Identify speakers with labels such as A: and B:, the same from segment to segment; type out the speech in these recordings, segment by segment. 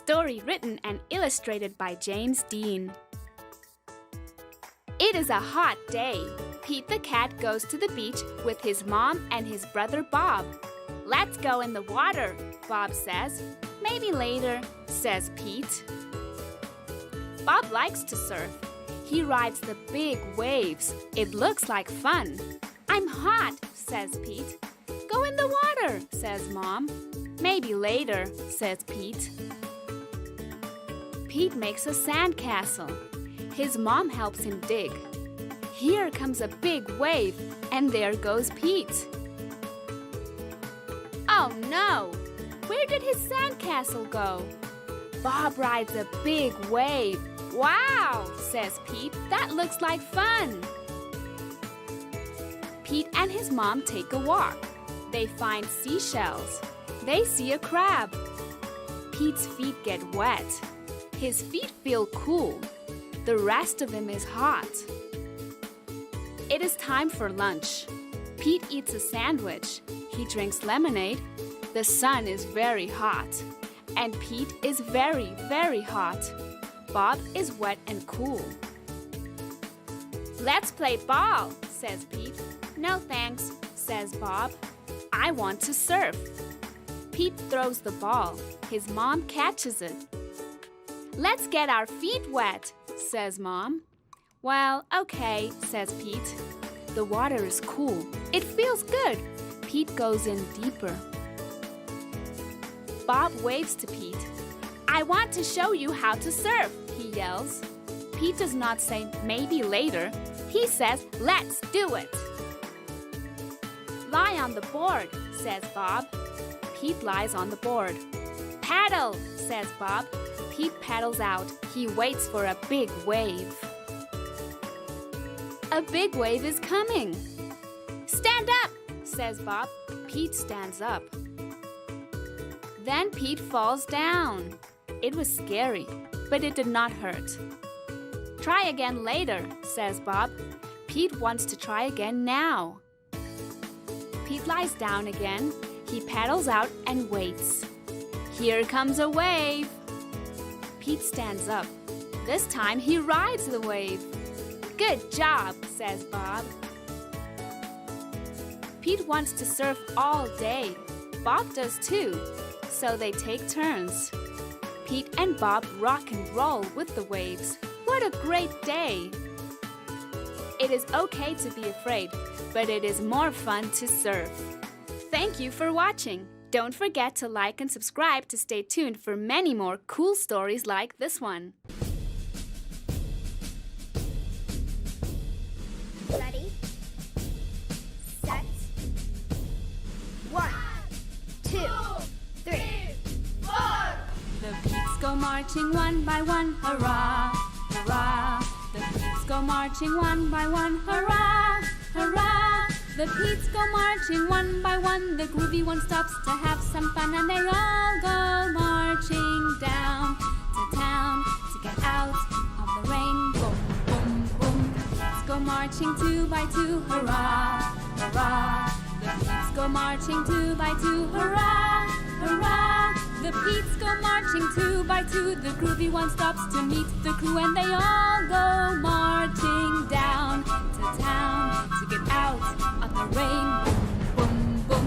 A: story written and illustrated by James Dean. It is a hot day. Pete the cat goes to the beach with his mom and his brother Bob. "Let's go in the water," Bob says. "Maybe later," says Pete. Bob likes to surf. He rides the big waves. It looks like fun. "I'm hot," says Pete. "Go in the water," says Mom. "Maybe later," says Pete. Pete makes a sandcastle. His mom helps him dig. Here comes a big wave, and there goes Pete. Oh no! Where did his sandcastle go? Bob rides a big wave. "Wow," says Pete. "That looks like fun." Pete and his mom take a walk. They find seashells. They see a crab. Pete's feet get wet. His feet feel cool. The rest of him is hot. It is time for lunch. Pete eats a sandwich. He drinks lemonade. The sun is very hot. And Pete is very, very hot. Bob is wet and cool. "Let's play ball," says Pete. "No thanks," says Bob. "I want to surf." Pete throws the ball. His mom catches it. "Let's get our feet wet," says Mom. "Well, okay," says Pete. The water is cool. It feels good. Pete goes in deeper. Bob waves to Pete. "I want to show you how to surf," he yells. Pete does not say maybe later. He says, "Let's do it." "Lie on the board," says Bob. Pete lies on the board. "Paddle," says Bob. Pete paddles out. He waits for a big wave. A big wave is coming. "Stand up," says Bob. Pete stands up. Then Pete falls down. It was scary, but it did not hurt. "Try again later," says Bob. Pete wants to try again now. Pete lies down again. He paddles out and waits. Here comes a wave. Pete stands up. This time he rides the wave. "Good job," says Bob. Pete wants to surf all day. Bob does too, so they take turns. Pete and Bob rock and roll with the waves. What a great day! It is okay to be afraid, but it is more fun to surf. Thank you for watching. Don't forget to like and subscribe to stay tuned for many more cool stories like this one.
B: Ready, set, 1, 2, 3, 4.
A: The Petes go marching one by one, hurrah, hurrah. The Petes go marching one by one, hurrah, hurrah. The Petes go marching one by one. The Groovy one stops to have some fun, and they all go marching down to town to get out of the rain. Boom, boom, boom. The Petes go marching two by two, hurrah, hurrah. The Petes go marching two by two, hurrah, hurrah. The Petes go marching two by two. The Groovy one stops to meet the crew, and they all go marching down to town to get out of the rain. Boom, boom, boom.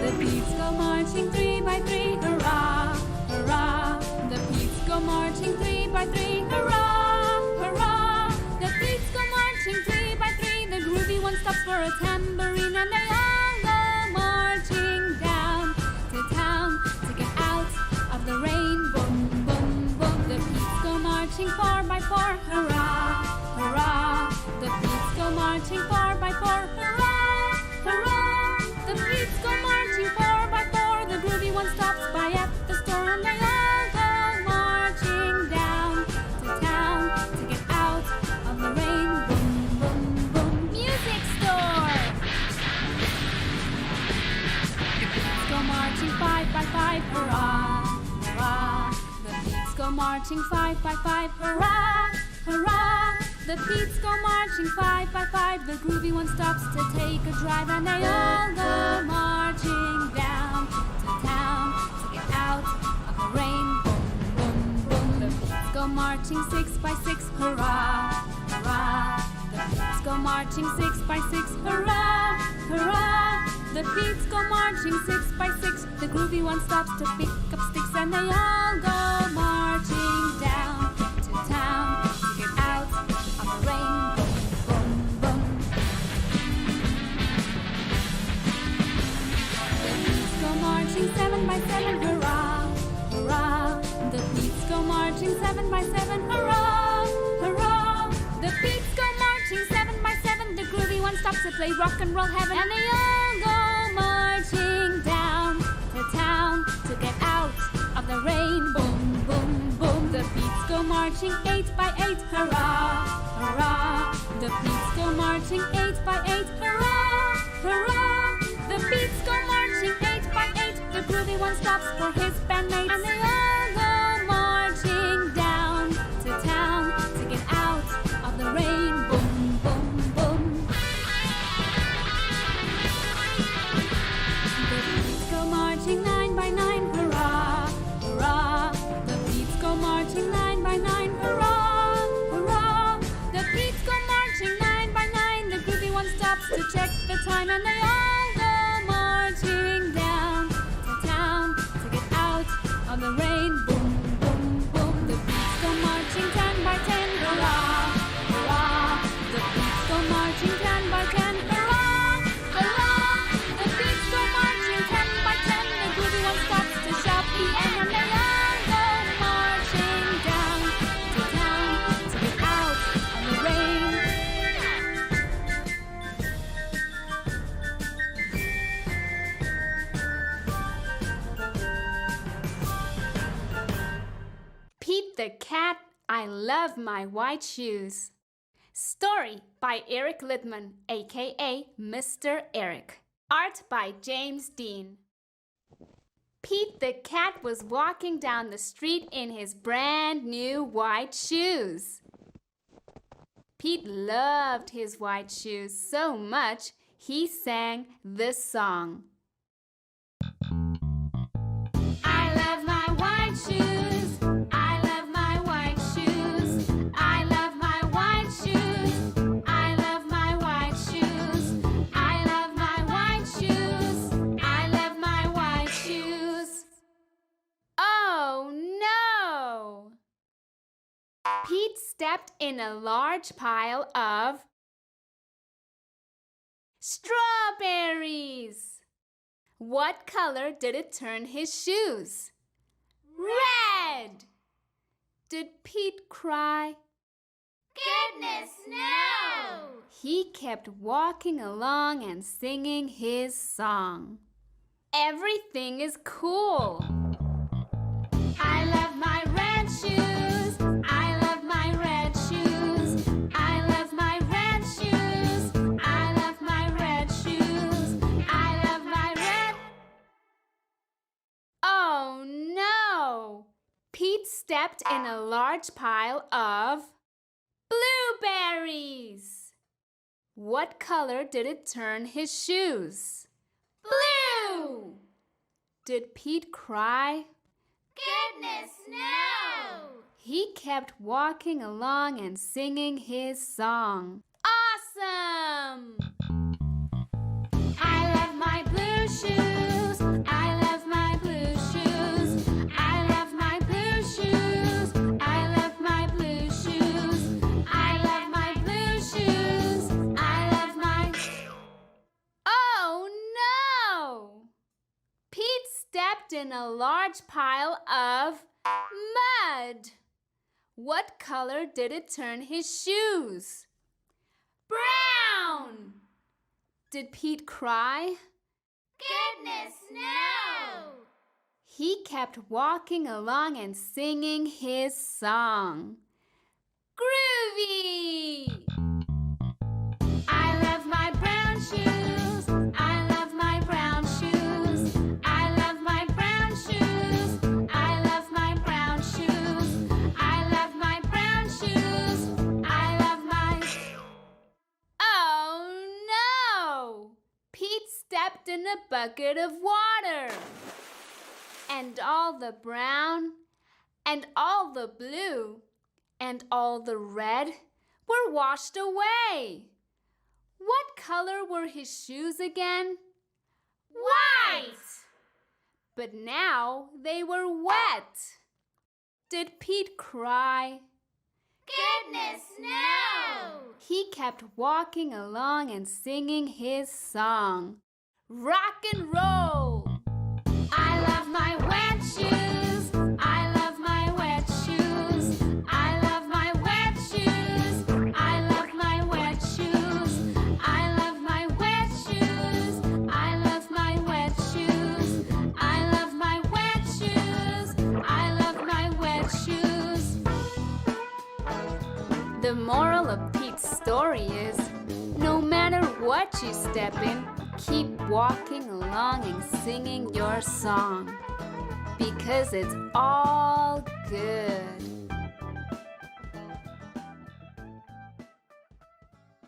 A: The Petes go marching three by three, hurrah, hurrah. The Petes go marching three by three, hurrah, hurrah. The Petes go marching three by three. The Groovy one stops for a tambourine, and they all go marching down to town to get out of the rain. Boom, boom, boom. The Petes go marching four by four, hurrah, hurrah. The Petes go marching four by four, hurrah, hurrah. The Petes go marching four by four. The Groovy one stops by at the store, and they all go marching down to town to get out of the rain. Boom, boom, boom. Music store! The Petes go marching five by five, hurrah, hurrah. The Petes go marching five by five, hurrah, hurrah. The Petes go marching five by five. The Groovy one stops to take a drive, and they all go marching down marching 6 by 6, hurrah, hurrah. The Pete's go marching 6 by 6, hurrah, hurrah. The Pete's go marching 6 by 6. The groovy one stops to pick up sticks, and they all go marching down to town to get out of the rain. Boom, boom, boom. The Pete's go marching 7 by 7, hurrah, hurrah. The Pete's go marching 7 by 7, hurrah, hurrah. The Pete's go marching 7 by 7. The groovy one stops to play rock and roll heaven, and they all go marching down to town to get out of the rain. Boom, boom, boom. The Pete's go marching 8 by 8, hurrah, hurrah. The Pete's go marching 8 by 8, hurrah, hurrah. The Pete's go marching 8 by 8. The groovy one stops for his bandmates, and they all go marching down to town to get out of the rain. Boom, boom, boom. The Pete's go marching 9 by 9, hurrah, hurrah. The Pete's go marching 9 by 9, hurrah, hurrah. The Pete's go marching 9 by 9. The groovy one stops to check the time, and they all go marching down to town to get out of the rain. Boom, boom, boom. The Pete's go marching 10 by 10, hurrah, hurrah. The Pete's go marching 10 by 10, hurrah, hurrah. The Pete's go marching 10 by 10. The groovy one stops to shout the end, and they all go marching down to town to get out of the rain. Pete the Cat, I Love My White Shoes. Story by Eric Littman, aka Mr. Eric. Art by James Dean. Pete the Cat was walking down the street in his brand new white shoes. Pete loved his white shoes so much he sang this song. I love my white shoes. I love my white shoes. I love my white shoes. I love my white shoes. I love my white shoes. I love my white shoes. Oh no! Pete stepped in a large pile of strawberries. What color did it turn his shoes? Red! Did Pete cry?
B: Goodness, no!
A: He kept walking along and singing his song. Everything is cool. I love my red shoes. I love my red shoes. I love my red shoes. I love my red shoes. I love my red. Oh no! Pete stepped in a large pile of blueberries. What color did it turn his shoes? Blue! Did Pete cry?
B: Goodness, no!
A: He kept walking along and singing his song. Awesome! I love my blue shoes. I love my blue shoes. I love my blue shoes. I love my blue shoes. I love my blue shoes. I love my... Oh no! Pete stepped in a large pile of mud. What color did it turn his shoes? Brown! Did Pete cry?
B: Goodness, no!
A: He kept walking along and singing his song. Groovy! I love my brown shoes. I love my brown shoes. I love my brown shoes. I love my brown shoes. I love my brown shoes. I love my... Oh no! Pete stepped in a bucket of water. And all the brown and all the blue and all the red were washed away. What color were his shoes again?
B: White!
A: But now they were wet. Did Pete cry?
B: Goodness, no!
A: He kept walking along and singing his song. Rock and roll! I love my wet shoes. I love my wet shoes. I love my wet shoes. I love my wet shoes. I love my wet shoes. I love my wet shoes. I love my wet shoes. I love my wet shoes. The moral of Pete's story is, no matter what you step in, keep walking along and singing your song, because it's all good.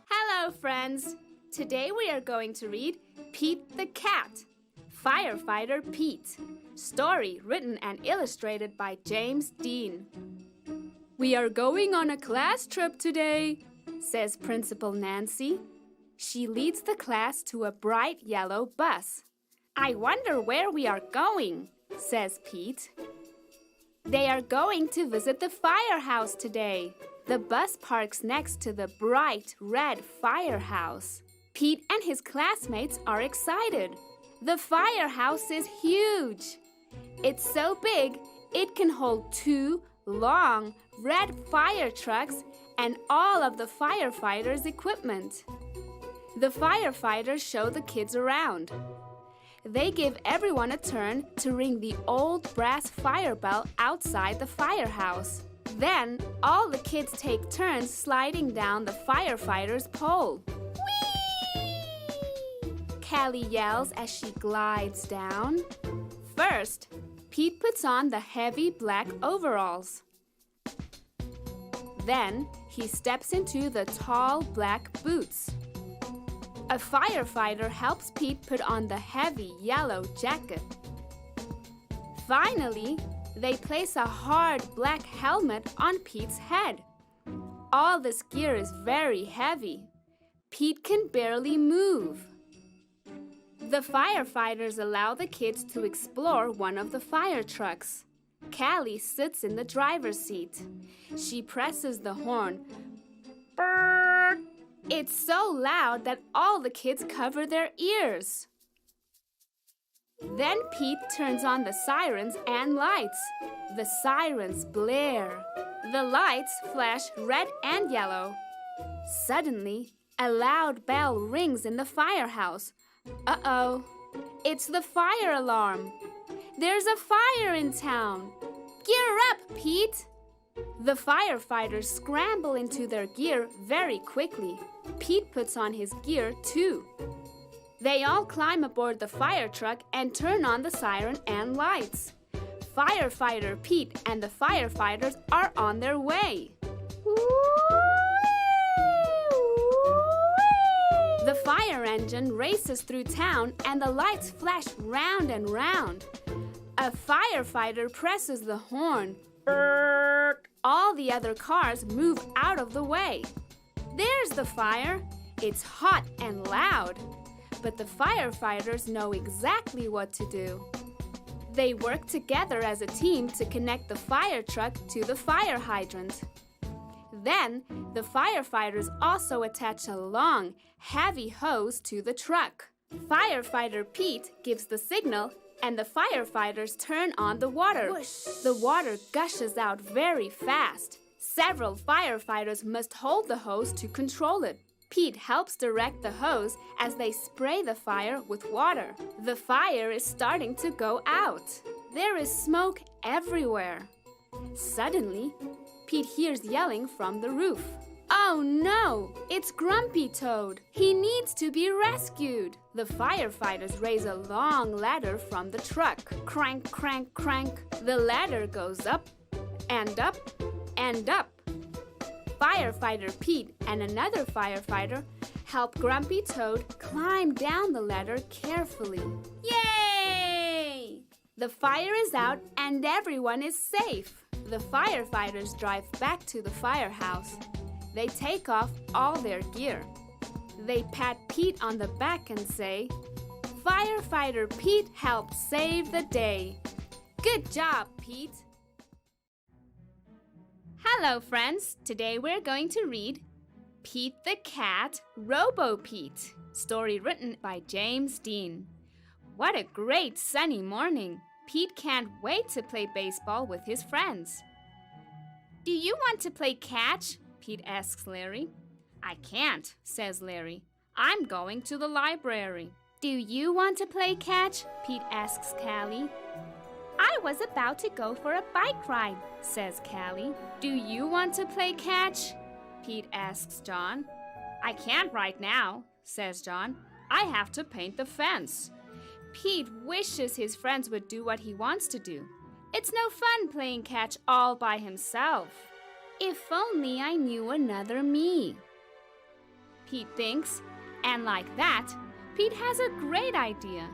A: Hello, friends. Today we are going to read Pete the Cat, Firefighter Pete. Story written and illustrated by James Dean. We are going on a class trip today, says Principal Nancy. She leads the class to a bright yellow bus. I wonder where we are going, says Pete. They are going to visit the firehouse today. The bus parks next to the bright red firehouse. Pete and his classmates are excited. The firehouse is huge. It's so big, it can hold 2 long red fire trucks and all of the firefighters' equipment. The firefighters show the kids around. They give everyone a turn to ring the old brass fire bell outside the firehouse. Then, all the kids take turns sliding down the firefighter's pole. Whee! Callie yells as she glides down. First, Pete puts on the heavy black overalls. Then, he steps into the tall black boots. A firefighter helps Pete put on the heavy yellow jacket. Finally, they place a hard black helmet on Pete's head. All this gear is very heavy. Pete can barely move. The firefighters allow the kids to explore one of the fire trucks. Callie sits in the driver's seat. She presses the horn. Brrr! It's so loud that all the kids cover their ears. Then Pete turns on the sirens and lights. The sirens blare. The lights flash red and yellow. Suddenly, a loud bell rings in the firehouse. Uh-oh, it's the fire alarm. There's a fire in town. Gear up, Pete! The firefighters scramble into their gear very quickly. Pete puts on his gear too. They all climb aboard the fire truck and turn on the siren and lights. Firefighter Pete and the firefighters are on their way. The fire engine races through town and the lights flash round and round. A firefighter presses the horn. All the other cars move out of the way. There's the fire. It's hot and loud. But the firefighters know exactly what to do. They work together as a team to connect the fire truck to the fire hydrant. Then, the firefighters also attach a long, heavy hose to the truck. Firefighter Pete gives the signal, and the firefighters turn on the water. Whoosh. The water gushes out very fast. Several firefighters must hold the hose to control it. Pete helps direct the hose as they spray the fire with water. The fire is starting to go out. There is smoke everywhere. Suddenly, Pete hears yelling from the roof. Oh no! It's Grumpy Toad! He needs to be rescued! The firefighters raise a long ladder from the truck. Crank, crank, crank. The ladder goes up and up and up. Firefighter Pete and another firefighter help Grumpy Toad climb down the ladder carefully. Yay! The fire is out and everyone is safe. The firefighters drive back to the firehouse. They take off all their gear. They pat Pete on the back and say, "Firefighter Pete helped save the day. Good job, Pete." Hello, friends. Today we're going to read Pete the Cat, Robo Pete, story written by James Dean. What a great sunny morning. Pete can't wait to play baseball with his friends. "Do you want to play catch?" Pete asks Larry. "I can't," says Larry. "I'm going to the library." "Do you want to play catch?" Pete asks Callie. "I was about to go for a bike ride," says Callie. "Do you want to play catch?" Pete asks John. "I can't right now," says John. "I have to paint the fence." Pete wishes his friends would do what he wants to do. It's no fun playing catch all by himself. If only I knew another me, Pete thinks, and like that, Pete has a great idea.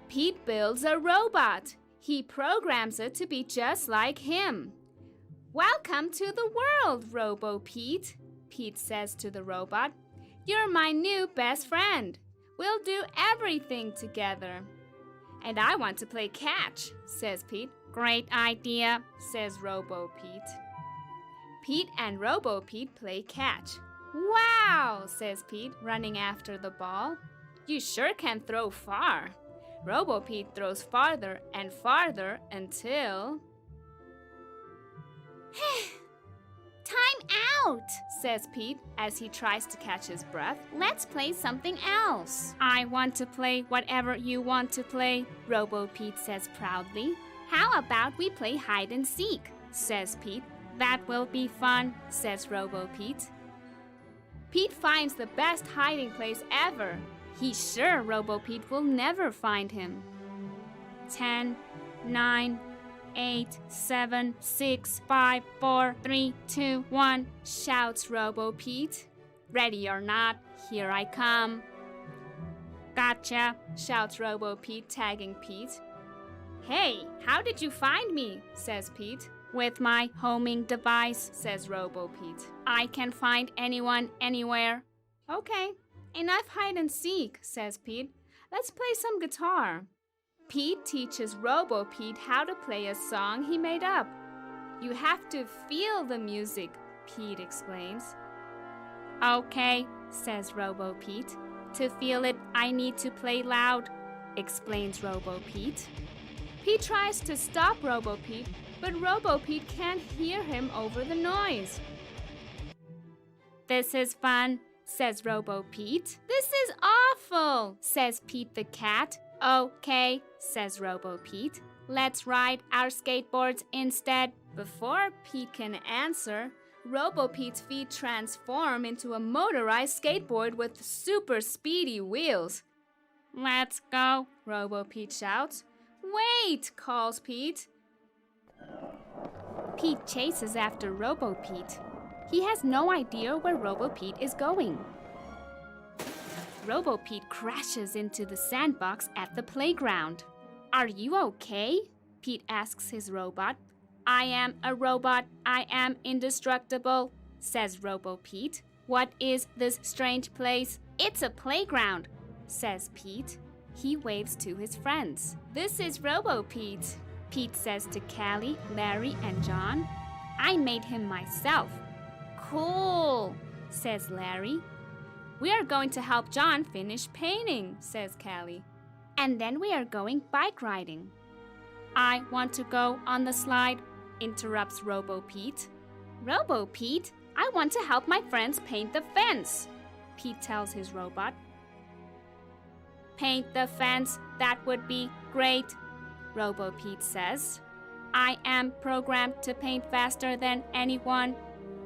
A: Pete builds a robot. He programs it to be just like him. "Welcome to the world, Robo Pete," Pete says to the robot. "You're my new best friend. We'll do everything together." "And I want to play catch," says Pete. "Great idea," says Robo Pete. Pete and Robo Pete play catch. "Wow," says Pete, running after the ball. "You sure can throw far." Robo Pete throws farther and farther until...
B: Time out,
A: says Pete as he tries to catch his breath.
B: "Let's play something else."
A: "I want to play whatever you want to play," Robo Pete says proudly.
B: "How about we play hide and seek?"
A: says Pete. "That will be fun," says Robo Pete. Pete finds the best hiding place ever. He's sure Robo Pete will never find him. 10, 9, 8, 7, 6, 5, 4, 3, 2, 1, shouts Robo Pete. "Ready or not, here I come." "Gotcha," shouts Robo Pete, tagging Pete. "Hey, how did you find me?" says Pete. "With my homing device," says Robo Pete. "I can find anyone, anywhere." "Okay, enough hide and seek," says Pete. "Let's play some guitar." Pete teaches Robo Pete how to play a song he made up. "You have to feel the music," Pete explains. "Okay," says Robo Pete. "To feel it, I need to play loud," explains Robo Pete. Pete tries to stop Robo Pete, but Robo Pete can't hear him over the noise. "This is fun," says Robo Pete. "This is awful," says Pete the cat. "Okay," says Robo Pete. "Let's ride our skateboards instead." Before Pete can answer, Robo Pete's feet transform into a motorized skateboard with super speedy wheels. "Let's go," Robo Pete shouts. "Wait," calls Pete. Pete chases after Robo Pete. He has no idea where Robo Pete is going. Robo Pete crashes into the sandbox at the playground. "Are you okay?" Pete asks his robot. "I am a robot. I am indestructible," says Robo Pete. "What is this strange place?" "It's a playground," says Pete. He waves to his friends. "This is Robo Pete," Pete says to Callie, Larry, and John. "I made him myself." "Cool," says Larry. "We are going to help John finish painting," says Callie. "And then we are going bike riding." "I want to go on the slide," interrupts Robo Pete. "Robo Pete, I want to help my friends paint the fence," Pete tells his robot. "Paint the fence, that would be great," Robo Pete says. "I am programmed to paint faster than anyone."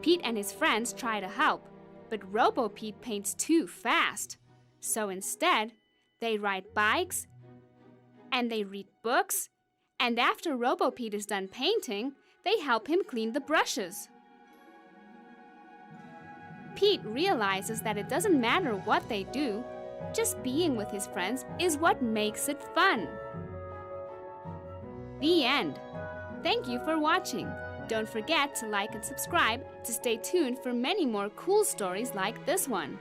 A: Pete and his friends try to help, but Robo Pete paints too fast. So instead, they ride bikes, and they read books, and after Robo Pete is done painting, they help him clean the brushes. Pete realizes that it doesn't matter what they do, just being with his friends is what makes it fun. The end.
B: Thank you for watching. Don't forget to like and subscribe to stay tuned for many more cool stories like this one.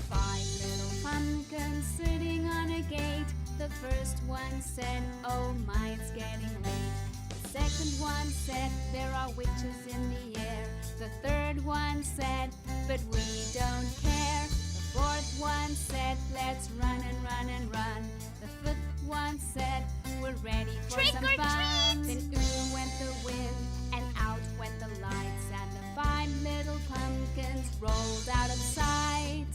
B: Five little pumpkins sitting on a gate. The first one said, "Oh my, it's getting late." The second one said, "There are witches in the air." The third one said, "But we don't care." The fourth one said, "Let's run and run and run." The fifth one said, "We're ready for
C: Trick
B: some
C: or
B: fun."
C: treat!
B: Then went the wind and out went the lights, and the five little pumpkins rolled out of sight.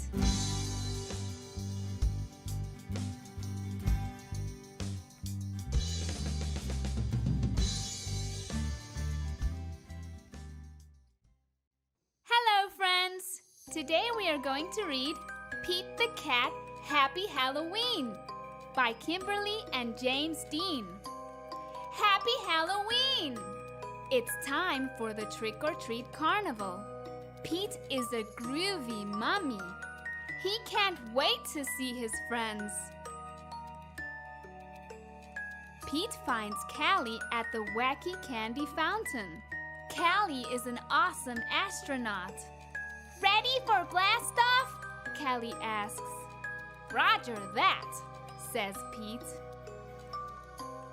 B: Hello, friends! Today we are going to read Pete the Cat, Happy Halloween by Kimberly and James Dean. Happy Halloween! It's time for the trick-or-treat carnival. Pete is a groovy mummy. He can't wait to see his friends. Pete finds Callie at the wacky candy fountain. Callie is an awesome astronaut.
C: Ready for blast off?
B: Callie asks. Roger that, says Pete.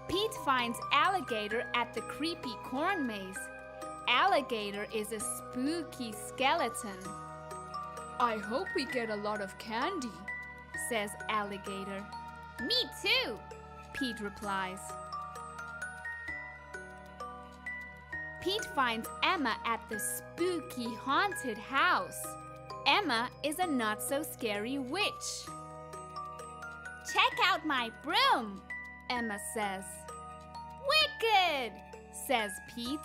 B: Pete finds Alligator at the creepy corn maze. Alligator is a spooky skeleton. I hope we get a lot of candy, says Alligator. Me too, Pete replies. Pete finds Emma at the spooky haunted house. Emma is a not-so-scary witch.
C: Check out my broom.
B: Emma says. Wicked, says Pete.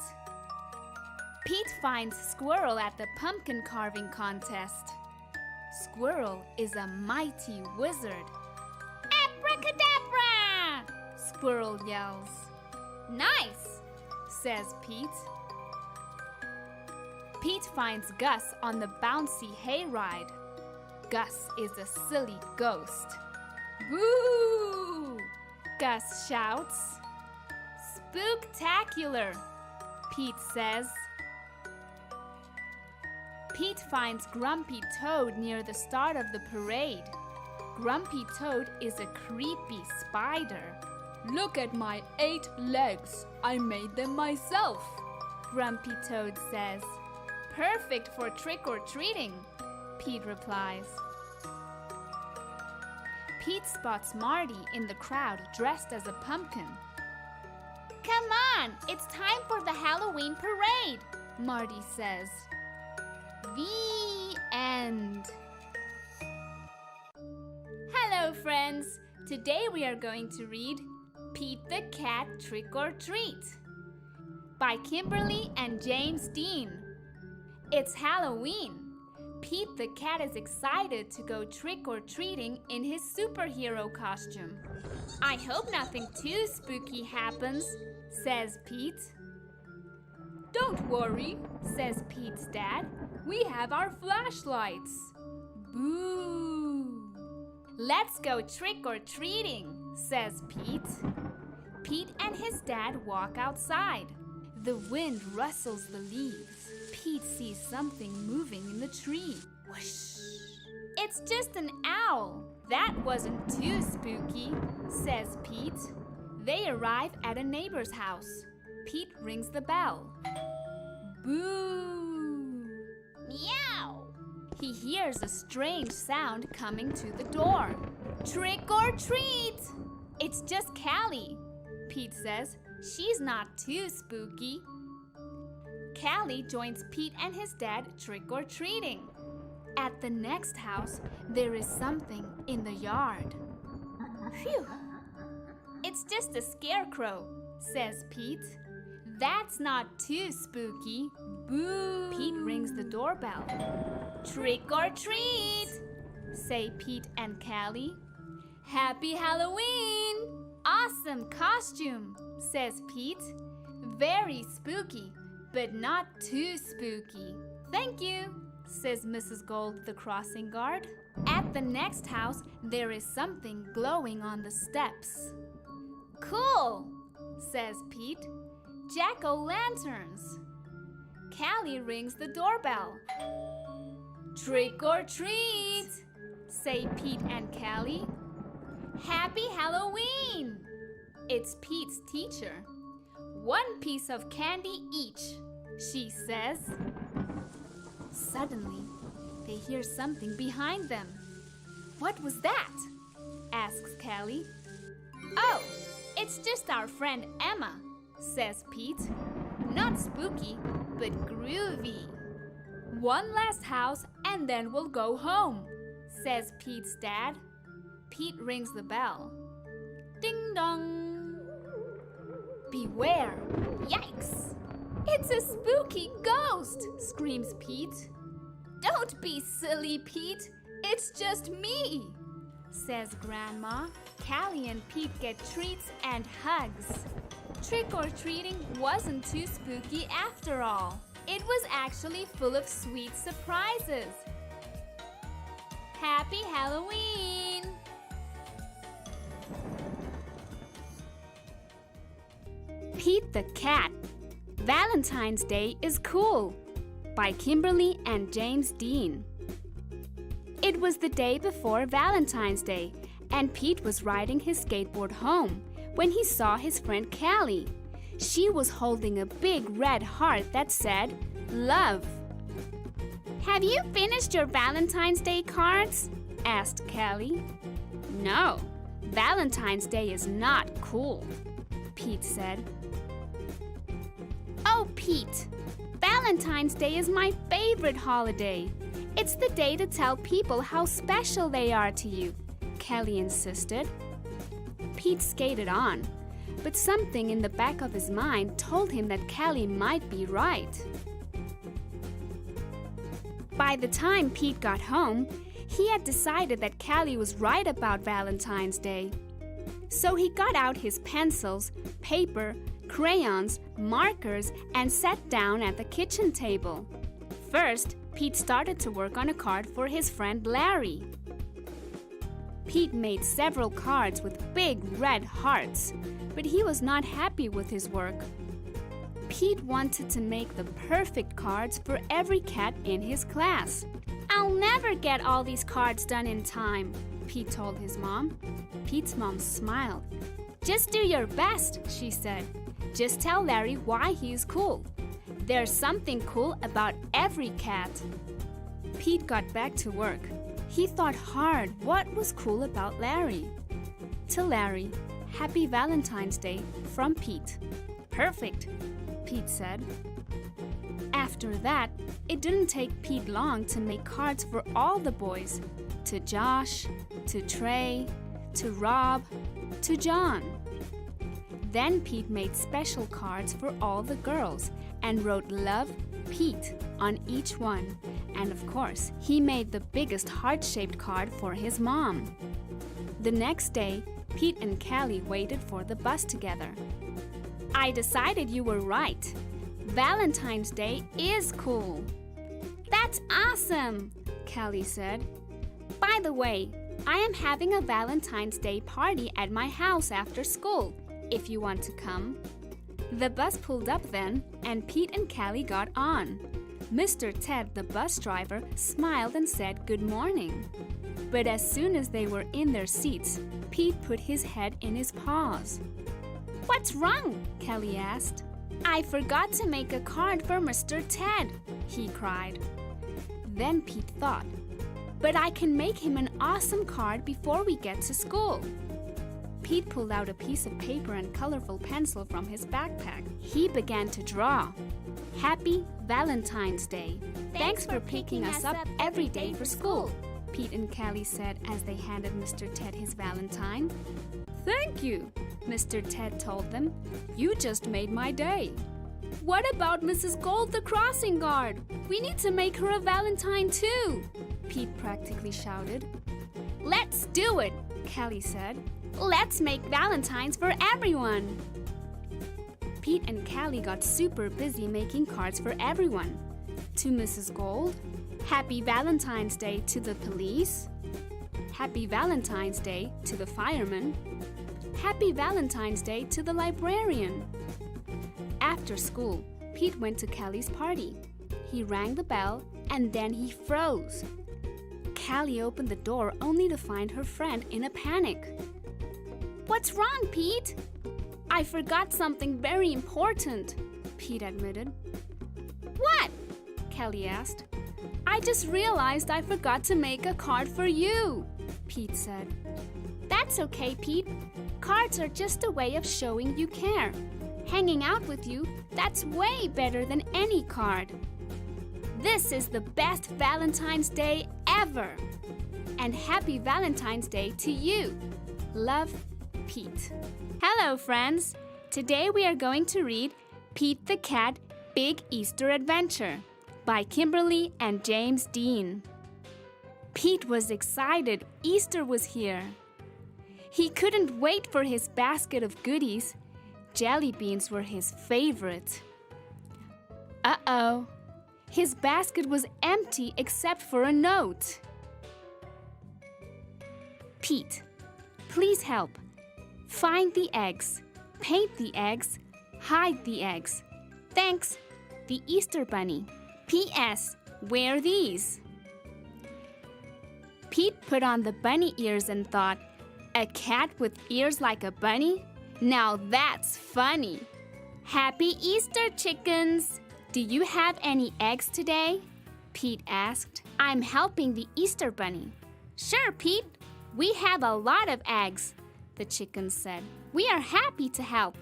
B: Pete finds Squirrel at the pumpkin carving contest. Squirrel is a mighty wizard.
C: Abracadabra!
B: Squirrel yells. Nice, says Pete. Pete finds Gus on the bouncy hayride. Gus is a silly ghost. Boo! Gus shouts. Spooktacular, Pete says. Pete finds Grumpy Toad near the start of the parade. Grumpy Toad is a creepy spider. Look at my 8 legs. I made them myself, Grumpy Toad says. Perfect for trick-or-treating, Pete replies. Pete spots Marty in the crowd dressed as a pumpkin.
C: Come on, it's time for the Halloween parade,
B: Marty says. The end. Hello, friends. Today we are going to read Pete the Cat Trick or Treat by Kimberly and James Dean. It's Halloween. Pete the Cat is excited to go trick-or-treating in his superhero costume. I hope nothing too spooky happens, says Pete. Don't worry, says Pete's dad. We have our flashlights. Boo! Let's go trick-or-treating, says Pete. Pete and his dad walk outside. The wind rustles the leaves. Pete sees something moving in the tree. Whoosh! It's just an owl. That wasn't too spooky, says Pete. They arrive at a neighbor's house. Pete rings the bell. Boo!
C: Meow!
B: He hears a strange sound coming to the door. Trick or treat! It's just Callie, Pete says. She's not too spooky. Callie joins Pete and his dad trick-or-treating. At the next house, there is something in the yard. Phew! It's just a scarecrow, says Pete. That's not too spooky. Boo! Pete rings the doorbell. Trick or treat, say Pete and Callie. Happy Halloween! Awesome costume, says Pete. Very spooky, but not too spooky. Thank you, says Mrs. Gold, the crossing guard. At the next house, there is something glowing on the steps. Cool, says Pete. Jack-o'-lanterns. Callie rings the doorbell. Trick or treat, say Pete and Callie. Happy Halloween! It's Pete's teacher. 1 piece of candy each, she says. Suddenly, they hear something behind them. What was that? Asks Callie. Oh, it's just our friend Emma, says Pete. Not spooky, but groovy. 1 last house and then we'll go home, says Pete's dad. Pete rings the bell. Ding dong. Beware! Yikes! It's a spooky ghost, screams Pete. Don't be silly, Pete. It's just me, says Grandma. Callie and Pete get treats and hugs. Trick-or-treating wasn't too spooky after all. It was actually full of sweet surprises. Happy Halloween! Pete the Cat. Valentine's Day is Cool by Kimberly and James Dean. It was the day before Valentine's Day, and Pete was riding his skateboard home when he saw his friend Callie. She was holding a big red heart that said, Love. Have you finished your Valentine's Day cards? Asked Callie. No, Valentine's Day is not cool, Pete said. Oh, Pete, Valentine's Day is my favorite holiday. It's the day to tell people how special they are to you, Callie insisted. Pete skated on, but something in the back of his mind told him that Callie might be right. By the time Pete got home, he had decided that Callie was right about Valentine's Day. So he got out his pencils, paper, crayons, markers, and sat down at the kitchen table. First, Pete started to work on a card for his friend Larry. Pete made several cards with big red hearts, but he was not happy with his work. Pete wanted to make the perfect cards for every cat in his class. I'll never get all these cards done in time, Pete told his mom. Pete's mom smiled. Just do your best, she said. Just tell Larry why he's cool. There's something cool about every cat. Pete got back to work. He thought hard what was cool about Larry. To Larry, Happy Valentine's Day from Pete. Perfect, Pete said. After that, it didn't take Pete long to make cards for all the boys. To Josh, to Trey, to Rob, to John. Then Pete made special cards for all the girls and wrote Love, Pete on each one. And of course, he made the biggest heart-shaped card for his mom. The next day, Pete and Callie waited for the bus together. I decided you were right. Valentine's Day is cool. That's awesome, Callie said. By the way, I am having a Valentine's Day party at my house after school, if you want to come. The bus pulled up then, and Pete and Callie got on. Mr. Ted, the bus driver, smiled and said good morning. But as soon as they were in their seats, Pete put his head in his paws. What's wrong? Callie asked. I forgot to make a card for Mr. Ted, he cried. Then Pete thought, but I can make him an awesome card before we get to school. Pete pulled out a piece of paper and colorful pencil from his backpack. He began to draw. Happy Valentine's Day. Thanks for picking us up every day for school, Pete and Callie said as they handed Mr. Ted his Valentine. Thank you, Mr. Ted told them. You just made my day. What about Mrs. Gold, the crossing guard? We need to make her a Valentine too, Pete practically shouted. Let's do it, Callie said. Let's make Valentines for everyone. Pete and Callie got super busy making cards for everyone. to Mrs. Gold. Happy Valentine's Day to the police. Happy Valentine's Day to the fireman. Happy Valentine's Day to the librarian. After school, Pete went to Kelly's party. He rang the bell and then he froze. Callie opened the door only to find her friend in a panic. "What's wrong, Pete?" "I forgot something very important," Pete admitted. "What?" Kelly asked. "I just realized I forgot to make a card for you," Pete said. "That's okay, Pete. Cards are just a way of showing you care. Hanging out with you, that's way better than any card. This is the best Valentine's Day ever. And happy Valentine's Day to you. Love, Pete." Hello, friends. Today we are going to read Pete the Cat Big Easter Adventure by Kimberly and James Dean. Pete was excited Easter was here. He couldn't wait for his basket of goodies. Jelly beans were his favorite. Uh-oh. His basket was empty except for a note. "Pete, please help. Find the eggs, paint the eggs, hide the eggs. Thanks, the Easter Bunny. P.S. Wear these." Pete put on the bunny ears and thought, "A cat with ears like a bunny? Now that's funny." "Happy Easter, chickens! Do you have any eggs today?" Pete asked. "I'm helping the Easter Bunny." "Sure, Pete. We have a lot of eggs," the chickens said. "We are happy to help.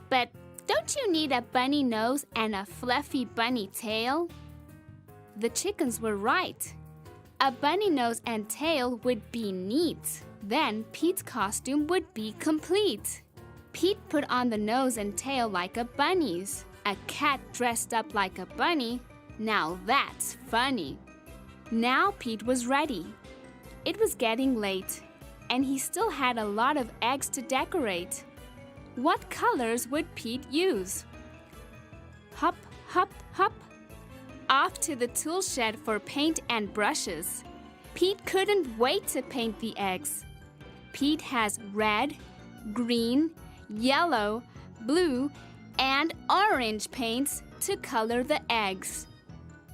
B: But don't you need a bunny nose and a fluffy bunny tail?" The chickens were right. A bunny nose and tail would be neat. Then Pete's costume would be complete. Pete put on the nose and tail like a bunny's. A cat dressed up like a bunny. Now that's funny. Now Pete was ready. It was getting late, and he still had a lot of eggs to decorate. What colors would Pete use? Hop, hop, hop. Off to the tool shed for paint and brushes. Pete couldn't wait to paint the eggs. Pete has red, green, yellow, blue, and orange paints to color the eggs.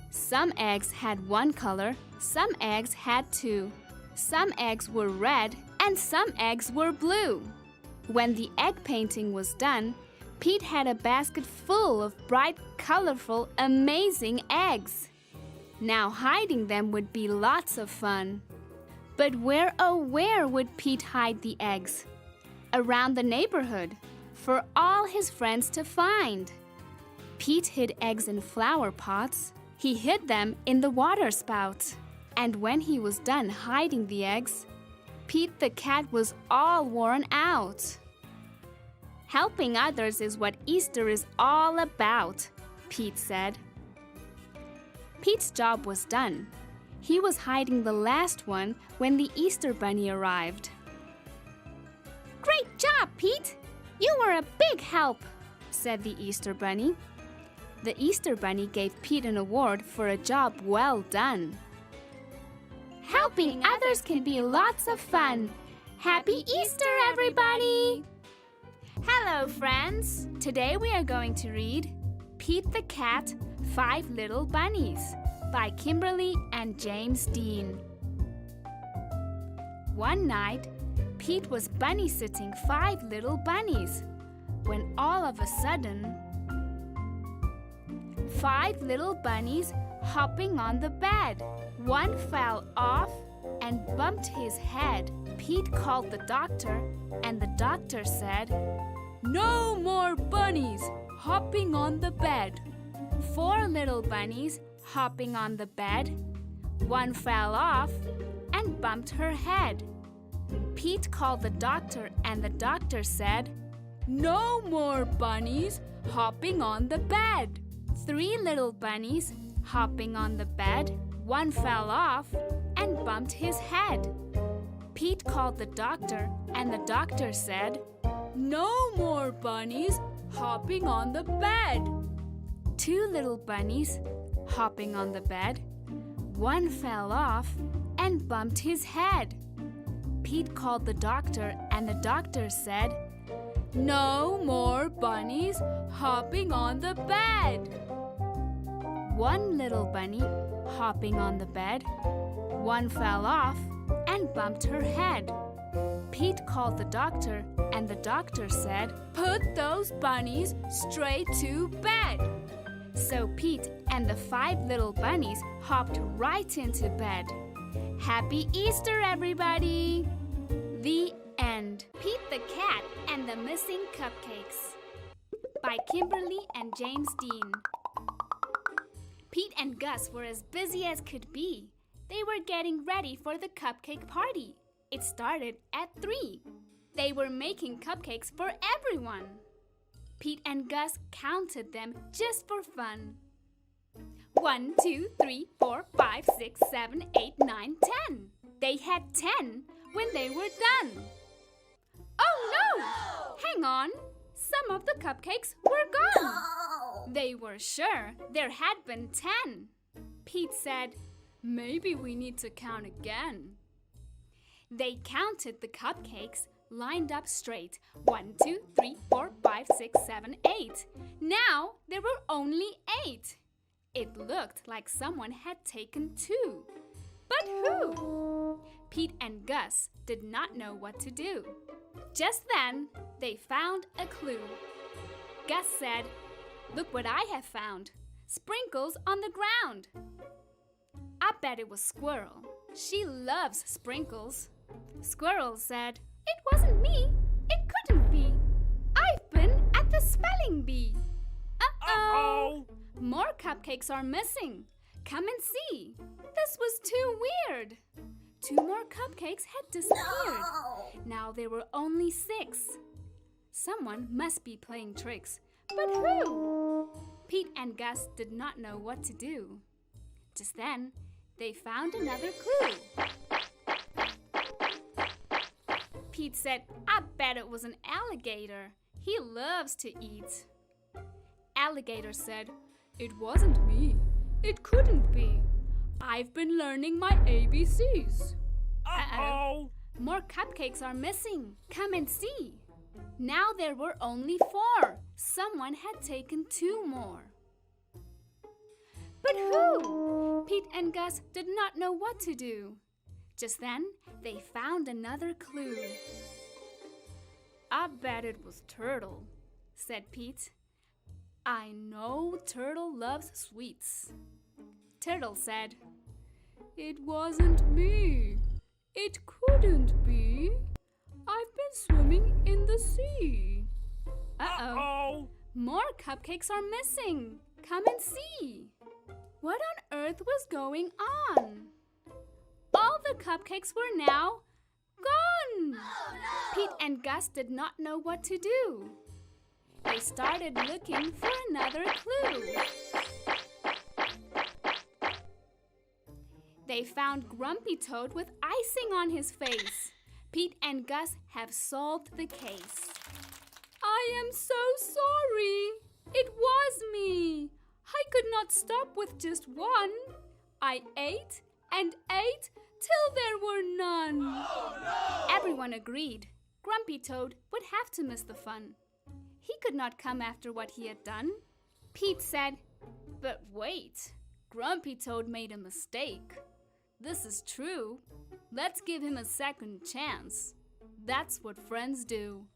B: Some eggs had one color, some eggs had two. Some eggs were red, and some eggs were blue. When the egg painting was done, Pete had a basket full of bright, colorful, amazing eggs. Now hiding them would be lots of fun. But where, oh where would Pete hide the eggs? Around the neighborhood, for all his friends to find. Pete hid eggs in flower pots. He hid them in the water spout. And when he was done hiding the eggs, Pete the cat was all worn out. "Helping others is what Easter is all about," Pete said. Pete's job was done. He was hiding the last one when the Easter Bunny arrived. "Great job, Pete! You were a big help," said the Easter Bunny. The Easter Bunny gave Pete an award for a job well done. Helping others can be lots of fun. Happy Easter, everybody! Hello, friends! Today we are going to read Pete the Cat, 5 Little Bunnies by Kimberly and James Dean. One night, Pete was bunny sitting 5 little bunnies when all of a sudden, 5 little bunnies hopping on the bed. One fell off and bumped his head. Pete called the doctor, and the doctor said, "No more bunnies hopping on the bed." 4 little bunnies hopping on the bed. One fell off and bumped her head. Pete called the doctor, and the doctor said, "No more bunnies hopping on the bed." 3 little bunnies hopping on the bed. One fell off and bumped his head. Pete called the doctor, and the doctor said, "No more bunnies hopping on the bed." 2 little bunnies hopping on the bed. One fell off and bumped his head. Pete called the doctor, and the doctor said, "No more bunnies hopping on the bed." One little bunny hopping on the bed. One fell off and bumped her head. Pete called the doctor, and the doctor said, "Put those bunnies straight to bed." So Pete and the 5 little bunnies hopped right into bed. Happy Easter, everybody! The end. Pete the Cat and the Missing Cupcakes by Kimberly and James Dean. Pete and Gus were as busy as could be. They were getting ready for the cupcake party. It started at 3. They were making cupcakes for everyone. Pete and Gus counted them just for fun. 1, 2, 3, 4, 5, 6, 7, 8, 9, 10. They had 10 when they were done. Oh no! Hang on! Some of the cupcakes were gone. They were sure there had been 10. Pete said, "Maybe we need to count again." They counted the cupcakes lined up straight. 1, 2, 3, 4, 5, 6, 7, 8. Now there were only 8. It looked like someone had taken 2. But who? Pete and Gus did not know what to do. Just then, they found a clue. Gus said, "Look what I have found. Sprinkles on the ground." I bet it was Squirrel. She loves sprinkles. Squirrel said, "It wasn't me. It couldn't be. I've been at the spelling bee." Uh-oh! More cupcakes are missing. Come and see. This was too weird. 2 more cupcakes had disappeared. Now there were only 6. Someone must be playing tricks. But who? Pete and Gus did not know what to do. Just then, they found another clue. Pete said, "I bet it was an alligator. He loves to eat." Alligator said, "It wasn't me. It couldn't be. I've been learning my ABCs." Uh-oh! More cupcakes are missing. Come and see. Now there were only 4. Someone had taken 2 more. But who? Pete and Gus did not know what to do. Just then, they found another clue. "I bet it was Turtle," said Pete. "I know Turtle loves sweets." Turtle said, "It wasn't me. It couldn't be. I've been swimming in the sea." Uh-oh. More cupcakes are missing. Come and see. What on earth was going on? All the cupcakes were now gone. Oh, no. Pete and Gus did not know what to do. They started looking for another clue. They found Grumpy Toad with icing on his face. Pete and Gus have solved the case. "I am so sorry. It was me. I could not stop with just one. I ate and ate till there were none." Oh, no! Everyone agreed. Grumpy Toad would have to miss the fun. He could not come after what he had done. Pete said, "But wait, Grumpy Toad made a mistake. This is true. Let's give him a second chance. That's what friends do."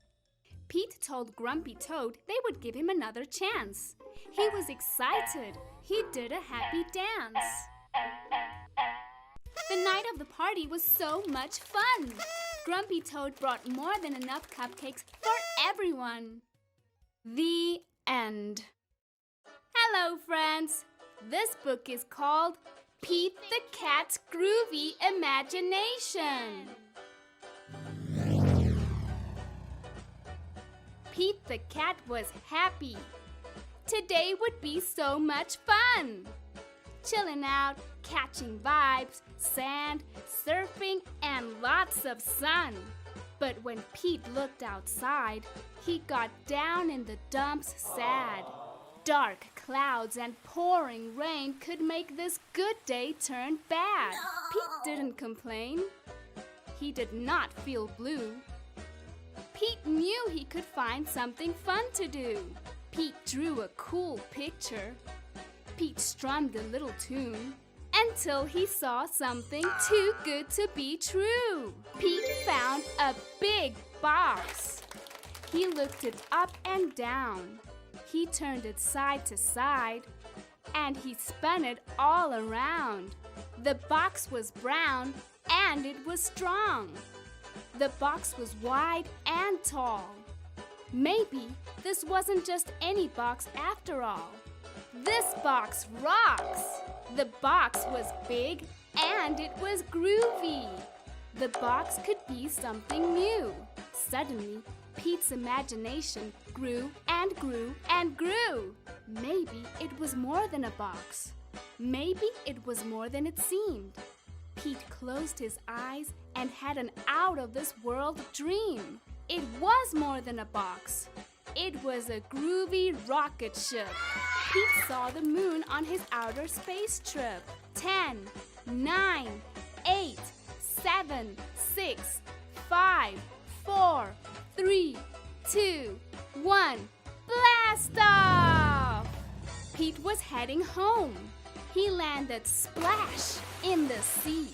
B: Pete told Grumpy Toad they would give him another chance. He was excited. He did a happy dance. The night of the party was so much fun. Grumpy Toad brought more than enough cupcakes for everyone. The end. Hello, friends. This book is called Pete the Cat's Groovy Imagination. Pete the Cat was happy. Today would be so much fun. Chilling out, catching vibes, sand, surfing, and lots of sun. But when Pete looked outside, he got down in the dumps sad. Dark clouds and pouring rain could make this good day turn bad. Pete didn't complain. He did not feel blue. Pete knew he could find something fun to do. Pete drew a cool picture. Pete strummed a little tune until he saw something too good to be true. Pete found a big box. He looked it up and down. He turned it side to side, and he spun it all around. The box was brown, and it was strong. The box was wide and tall. Maybe this wasn't just any box after all. This box rocks! The box was big, and it was groovy. The box could be something new. Suddenly, Pete's imagination grew and grew and grew. Maybe it was more than a box. Maybe it was more than it seemed. Pete closed his eyes and had an out-of-this-world dream. It was more than a box. It was a groovy rocket ship. Pete saw the moon on his outer space trip. 10, 9, 8, 7, 6, 5, 4, 3, 2, 1, blast off! Pete was heading home. He landed splash in the sea.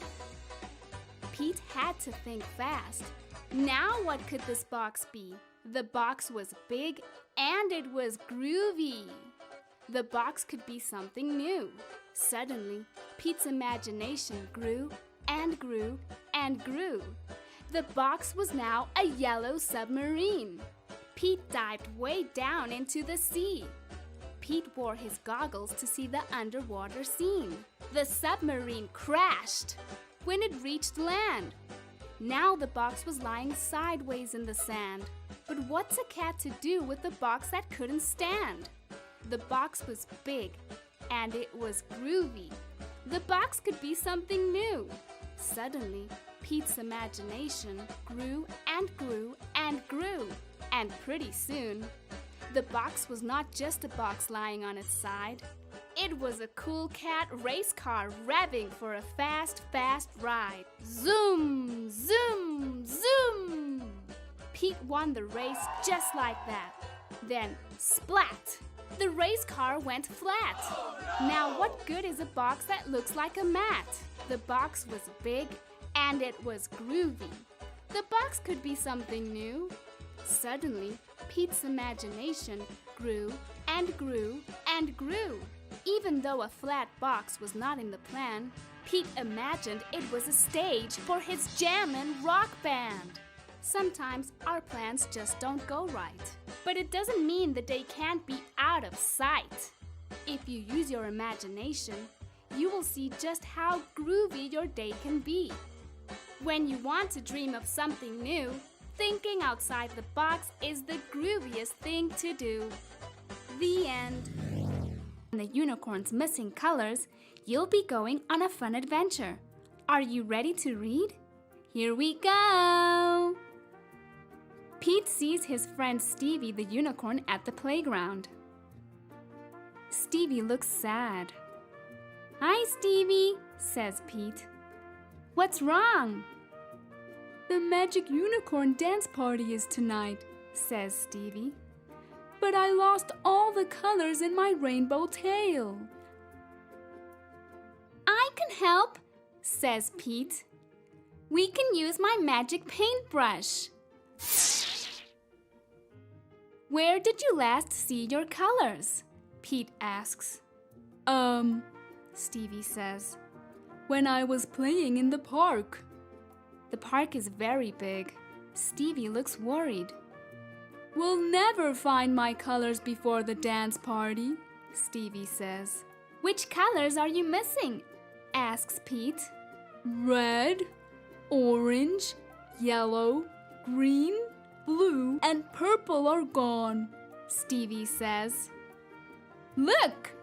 B: Pete had to think fast. Now what could this box be? The box was big and it was groovy. The box could be something new. Suddenly, Pete's imagination grew and grew and grew. The box was now a yellow submarine. Pete dived way down into the sea. Pete wore his goggles to see the underwater scene. The submarine crashed when it reached land. Now the box was lying sideways in the sand. But what's a cat to do with a box that couldn't stand? The box was big and it was groovy. The box could be something new. Suddenly, Pete's imagination grew and grew and grew. And pretty soon, the box was not just a box lying on its side. It was a cool cat race car revving for a fast, fast ride. Zoom, zoom, zoom! Pete won the race just like that. Then, splat! The race car went flat. Now what good is a box that looks like a mat? The box was big and it was groovy. The box could be something new. Suddenly, Pete's imagination grew and grew and grew. Even though a flat box was not in the plan, Pete imagined it was a stage for his jammin' rock band. Sometimes our plans just don't go right. But it doesn't mean the day can't be out of sight. If you use your imagination, you will see just how groovy your day can be. When you want to dream of something new, thinking outside the box is the grooviest thing to do. The end. In the unicorn's missing colors, you'll be going on a fun adventure. Are you ready to read? Here we go! Pete sees his friend Stevie the unicorn at the playground. Stevie looks sad. "Hi, Stevie," says Pete. "What's wrong?" "The magic unicorn dance party is tonight," says Stevie. "But I lost all the colors in my rainbow tail." "I can help," says Pete. "We can use my magic paintbrush." "Where did you last see your colors?" Pete asks. Stevie says, "When I was playing in the park." The park is very big. Stevie looks worried. "We'll never find my colors before the dance party," Stevie says. "Which colors are you missing?" asks Pete. "Red, orange, yellow, green, blue, and purple are gone," Stevie says. "Look!"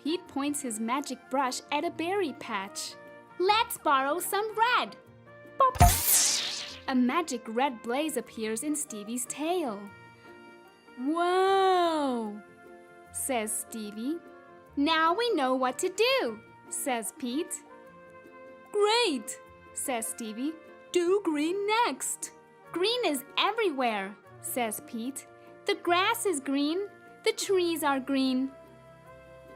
B: Pete points his magic brush at a berry patch. "Let's borrow some red." Pop! A magic red blaze appears in Stevie's tail. "Wow!" says Stevie. Now we know what to do, says Pete. Great, says Stevie. Do green next. Green is everywhere, says Pete. The grass is green. The trees are green.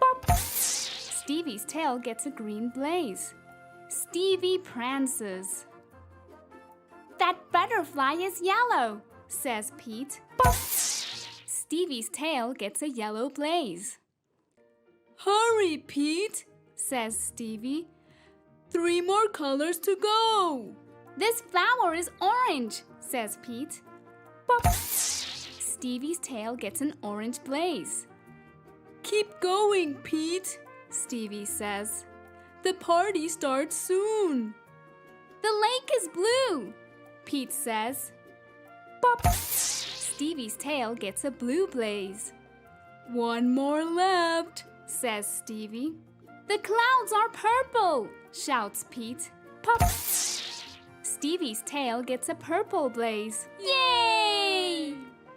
B: Pop! Stevie's tail gets a green blaze. Stevie prances. That butterfly is yellow, says Pete. Pop! Stevie's tail gets a yellow blaze. Hurry, Pete, says Stevie. 3 more colors to go. This flower is orange, says Pete. Pop! Stevie's tail gets an orange blaze. Keep going, Pete, Stevie says. The party starts soon. The lake is blue, Pete says. Pop! Stevie's tail gets a blue blaze. 1 more left, says Stevie. The clouds are purple, shouts Pete. Pop! Stevie's tail gets a purple blaze. Yay!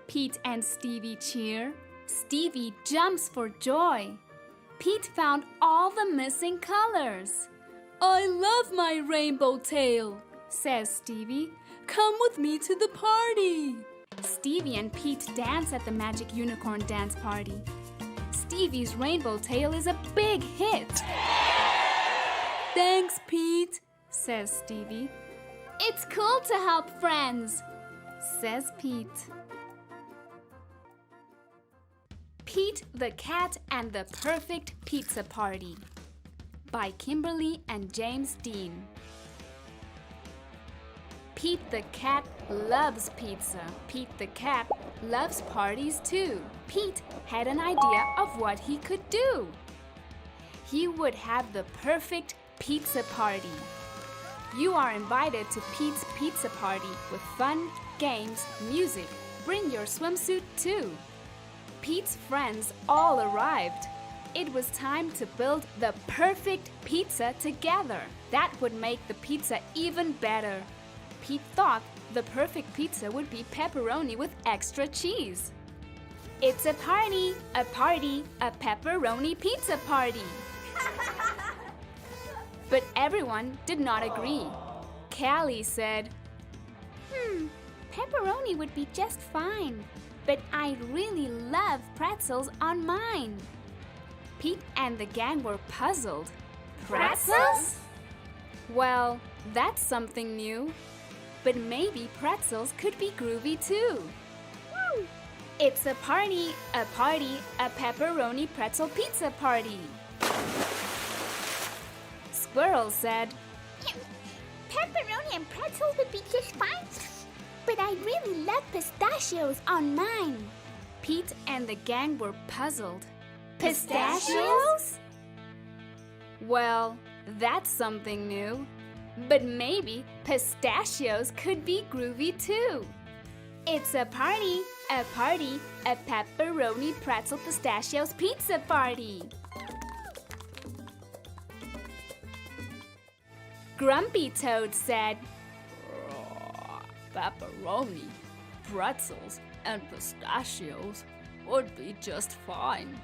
B: Pete and Stevie cheer. Stevie jumps for joy. Pete found all the missing colors. I love my rainbow tail, says Stevie. Come with me to the party. Stevie and Pete dance at the Magic Unicorn dance party. Stevie's rainbow tail is a big hit. Thanks, Pete, says Stevie. It's cool to help friends, says Pete. Pete the Cat and the Perfect Pizza Party by Kimberly and James Dean. Pete the Cat loves pizza. Pete the Cat loves parties too. Pete had an idea of what he could do. He would have the perfect pizza party. You are invited to Pete's pizza party with fun, games, music. Bring your swimsuit too. Pete's friends all arrived. It was time to build the perfect pizza together. That would make the pizza even better. Pete thought the perfect pizza would be pepperoni with extra cheese. It's a party, a pepperoni pizza party. But everyone did not agree. Callie said,
C: Pepperoni would be just fine, but I really love pretzels on mine.
B: Pete and the gang were puzzled.
C: Pretzels?
B: Well, that's something new. But maybe pretzels could be groovy too. It's a party, a pepperoni pretzel pizza party. Squirrel said,
C: Pepperoni and pretzels would be just fine, but I really love pistachios on mine.
B: Pete and the gang were puzzled.
C: Pistachios?
B: Well, that's something new. But maybe pistachios could be groovy too. It's a party, a pepperoni pretzel pistachios pizza party. Grumpy Toad said,
D: Pepperoni, pretzels, and pistachios would be just fine.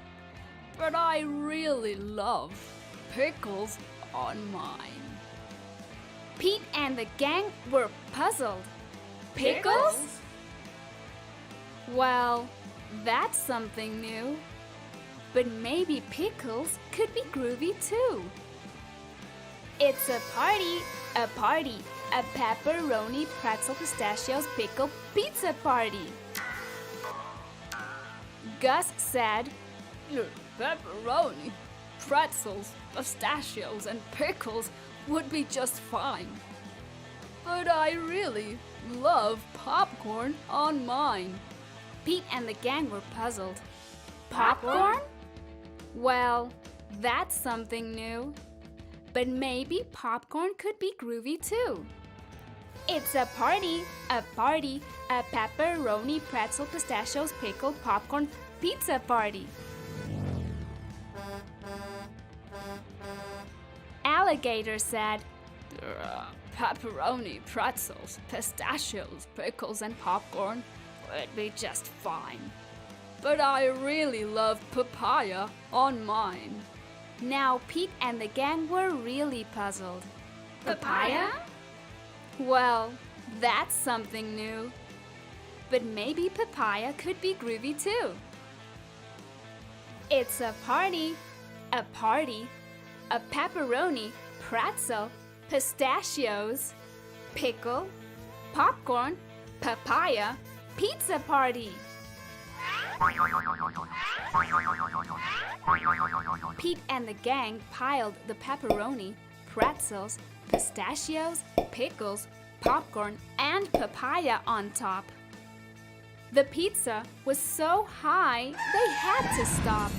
D: But I really love pickles on mine.
B: Pete and the gang were puzzled. Pickles? Well, that's something new. But maybe pickles could be groovy too. It's a party, a pepperoni pretzel pistachios pickle pizza party. Gus said,
D: Pepperoni, pretzels, pistachios, and pickles would be just fine. But I really love popcorn on mine.
B: Pete and the gang were puzzled. Popcorn? Well, that's something new. But maybe popcorn could be groovy too. It's a party, a pepperoni pretzel pistachios pickle popcorn pizza party. Alligator said,
D: Pepperoni, pretzels, pistachios, pickles, and popcorn would be just fine. but I really love papaya on mine.
B: Now Pete and the gang were really puzzled.
A: Papaya?
B: Well, that's something new. But maybe papaya could be groovy too. It's a party, a pepperoni, pretzel, pistachios, pickle, popcorn, papaya, pizza party. Pete and the gang piled the pepperoni, pretzels, pistachios, pickles, popcorn, and papaya on top. The pizza was so high they had to stop.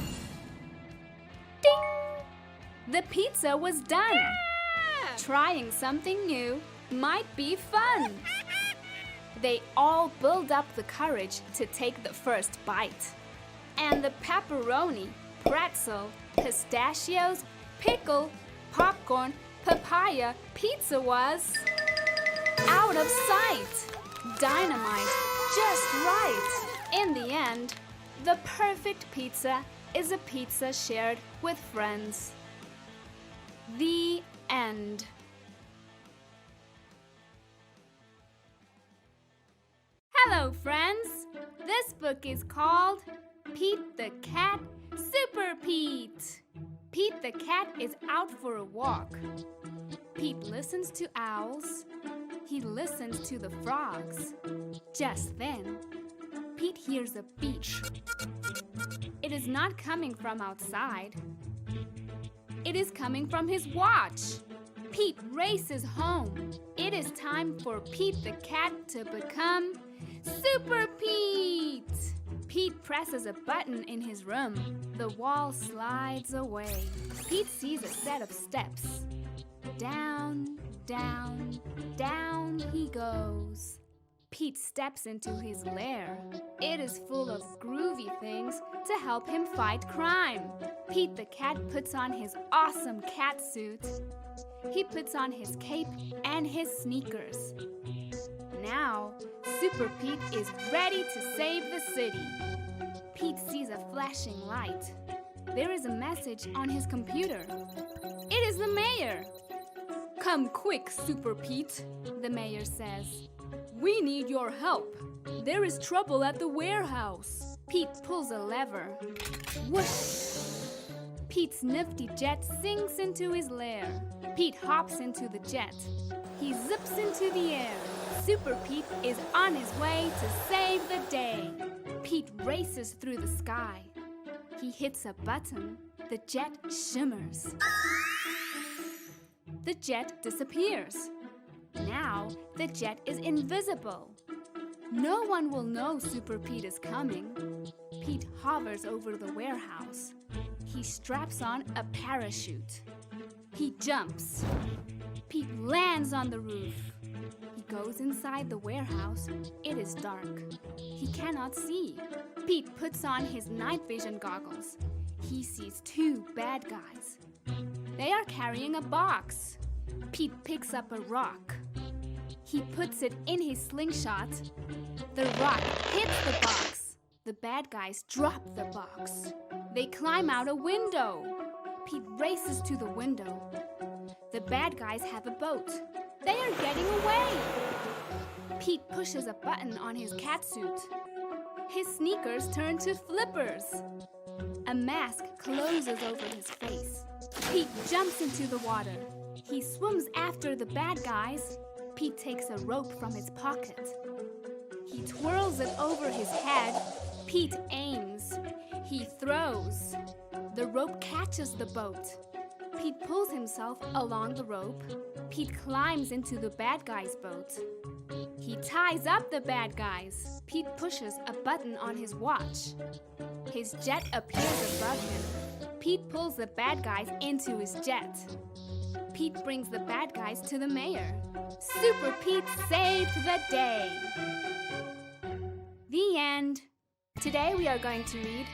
B: Ding! The pizza was done. Trying something new might be fun. They all built up the courage to take the first bite. And the pepperoni, pretzel, pistachios, pickle, popcorn, papaya pizza was out of sight. Dynamite, just right. In the end, the perfect pizza is a pizza shared with friends. The end. Hello, friends! This book is called Pete the Cat, Super Pete. Pete the cat is out for a walk. Pete listens to owls. He listens to the frogs. Just then, Pete hears a beep. It is not coming from outside. It is coming from his watch. Pete races home. It is time for Pete the cat to become Super Pete! Pete presses a button in his room. The wall slides away. Pete sees a set of steps. Down, down, down he goes. Pete steps into his lair. It is full of groovy things to help him fight crime. Pete the cat puts on his awesome cat suit. He puts on his cape and his sneakers. Now, Super Pete is ready to save the city. Pete sees a flashing light. There is a message on his computer. It is the mayor.
D: Come quick, Super Pete,
B: the mayor says.
D: We need your help. There is trouble at the warehouse.
B: Pete pulls a lever. Whoosh! Pete's nifty jet sinks into his lair. Pete hops into the jet. He zips into the air. Super Pete is on his way to save the day. Pete races through the sky. He hits a button. The jet shimmers. The jet disappears. Now the jet is invisible. No one will know Super Pete is coming. Pete hovers over the warehouse. He straps on a parachute. He jumps. Pete lands on the roof. He goes inside the warehouse. It is dark. He cannot see. Pete puts on his night vision goggles. He sees two bad guys. They are carrying a box. Pete picks up a rock. He puts it in his slingshot. The rock hits the box. The bad guys drop the box. They climb out a window. Pete races to the window. The bad guys have a boat. They are getting away. Pete pushes a button on his catsuit. His sneakers turn to flippers. A mask closes over his face. Pete jumps into the water. He swims after the bad guys. Pete takes a rope from his pocket. He twirls it over his head. Pete aims. He throws. The rope catches the boat. Pete pulls himself along the rope. Pete climbs into the bad guy's boat. He ties up the bad guys. Pete pushes a button on his watch. His jet appears above him. Pete pulls the bad guys into his jet. Pete brings the bad guys to the mayor. Super Pete saved the day. The end. Today we are going to read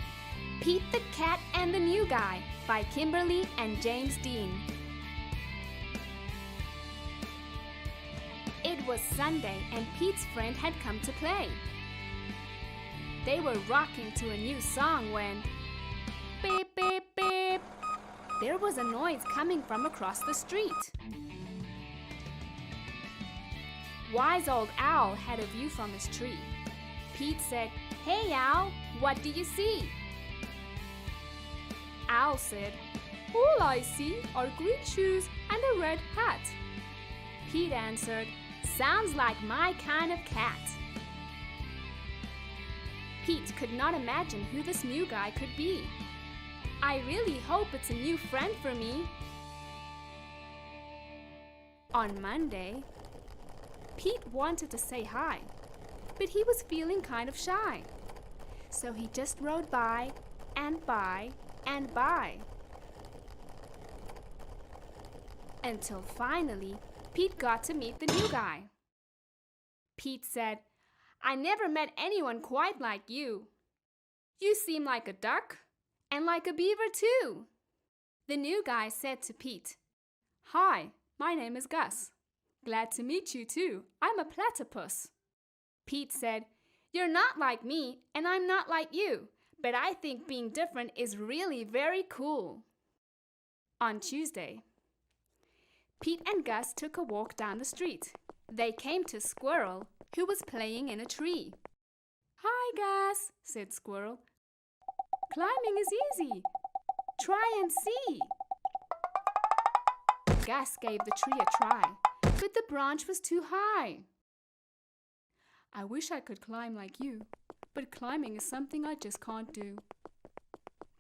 B: Pete the Cat and the New Guy by Kimberly and James Dean. It was Sunday and Pete's friend had come to play. They were rocking to a new song when beep, beep, beep. There was a noise coming from across the street. Wise Old Owl had a view from his tree. Pete said, "Hey, Owl, what do you see?" Owl said,
D: All I see are green shoes and a red hat.
B: Pete answered, "Sounds like my kind of cat." Pete could not imagine who this new guy could be. "I really hope it's a new friend for me." On Monday, Pete wanted to say hi, but he was feeling kind of shy. So he just rode by and by and by. Until finally, Pete got to meet the new guy. Pete said, "I never met anyone quite like you. You seem like a duck and like a beaver too." The new guy said to Pete,
D: Hi, my name is Gus. Glad to meet you too. I'm a platypus.
B: Pete said, "You're not like me and I'm not like you, but I think being different is really very cool." On Tuesday, Pete and Gus took a walk down the street. They came to Squirrel, who was playing in a tree.
D: Hi, Gus, said Squirrel. Climbing is easy. Try and see.
B: Gus gave the tree a try, but the branch was too high.
D: I wish I could climb like you, but climbing is something I just can't do.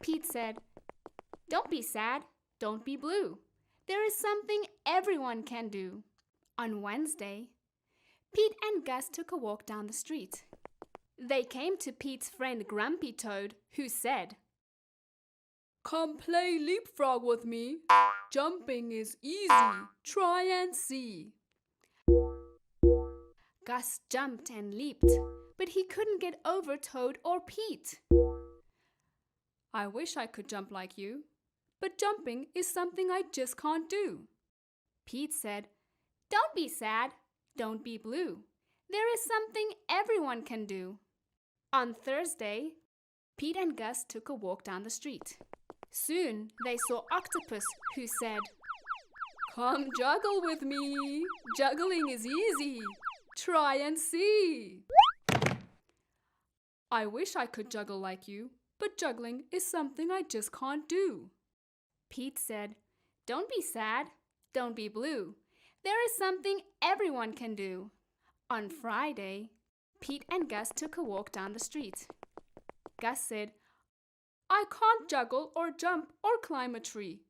B: Pete said, "Don't be sad, don't be blue. There is something everyone can do." On Wednesday, Pete and Gus took a walk down the street. They came to Pete's friend Grumpy Toad, who said,
D: "Come play leapfrog with me. Jumping is easy. Try and see."
B: Gus jumped and leaped, but he couldn't get over Toad or Pete.
D: I wish I could jump like you, but jumping is something I just can't do.
B: Pete said, "Don't be sad, don't be blue. There is something everyone can do." On Thursday, Pete and Gus took a walk down the street. Soon they saw Octopus, who said,
D: "Come juggle with me. Juggling is easy. Try and see." I wish I could juggle like you, but juggling is something I just can't do.
B: Pete said, "Don't be sad, don't be blue. There is something everyone can do." On Friday, Pete and Gus took a walk down the street. Gus said,
D: I can't juggle or jump or climb a tree.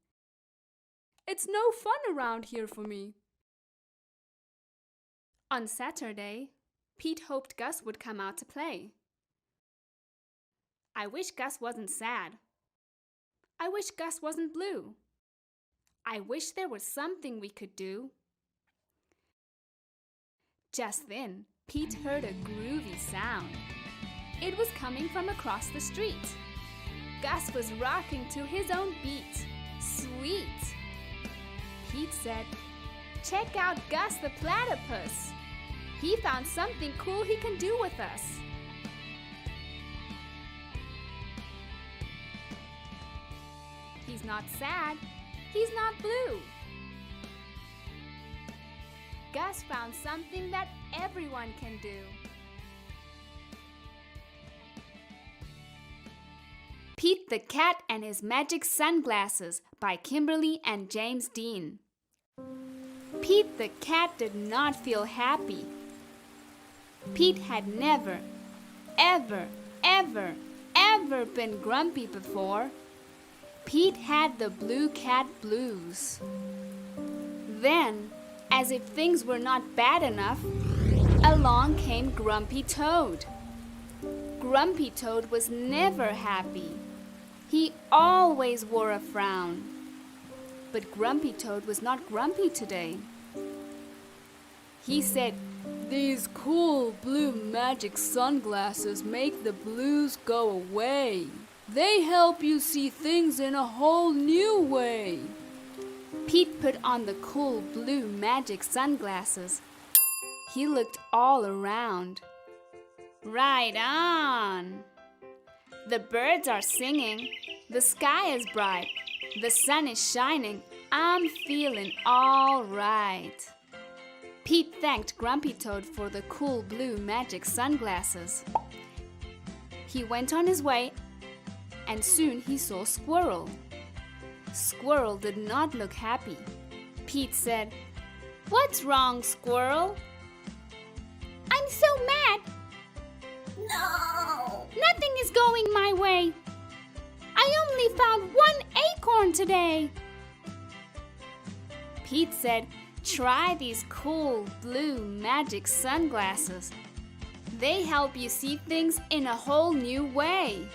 D: It's no fun around here for me.
B: On Saturday, Pete hoped Gus would come out to play. "I wish Gus wasn't sad. I wish Gus wasn't blue. I wish there was something we could do." Just then, Pete heard a groovy sound. It was coming from across the street. Gus was rocking to his own beat. Sweet! Pete said, "Check out Gus the platypus. He found something cool he can do with us." He's not sad. He's not blue. Gus found something that everyone can do. Pete the Cat and His Magic Sunglasses by Kimberly and James Dean. Pete the Cat did not feel happy. Pete had never, ever, ever, ever been grumpy before. Pete had the blue cat blues. Then, as if things were not bad enough, along came Grumpy Toad. Grumpy Toad was never happy. He always wore a frown. But Grumpy Toad was not grumpy today. He said,
D: "These cool blue magic sunglasses make the blues go away. They help you see things in a whole new way."
B: Pete put on the cool blue magic sunglasses. He looked all around. Right on. The birds are singing. The sky is bright. The sun is shining. I'm feeling all right. Pete thanked Grumpy Toad for the cool blue magic sunglasses. He went on his way, and soon he saw Squirrel. Squirrel did not look happy. Pete said, "What's wrong, Squirrel?"
C: I'm so mad. No! Nothing is going my way. I only found one acorn today.
B: Pete said, "Try these cool blue magic sunglasses. They help you see things in a whole new way."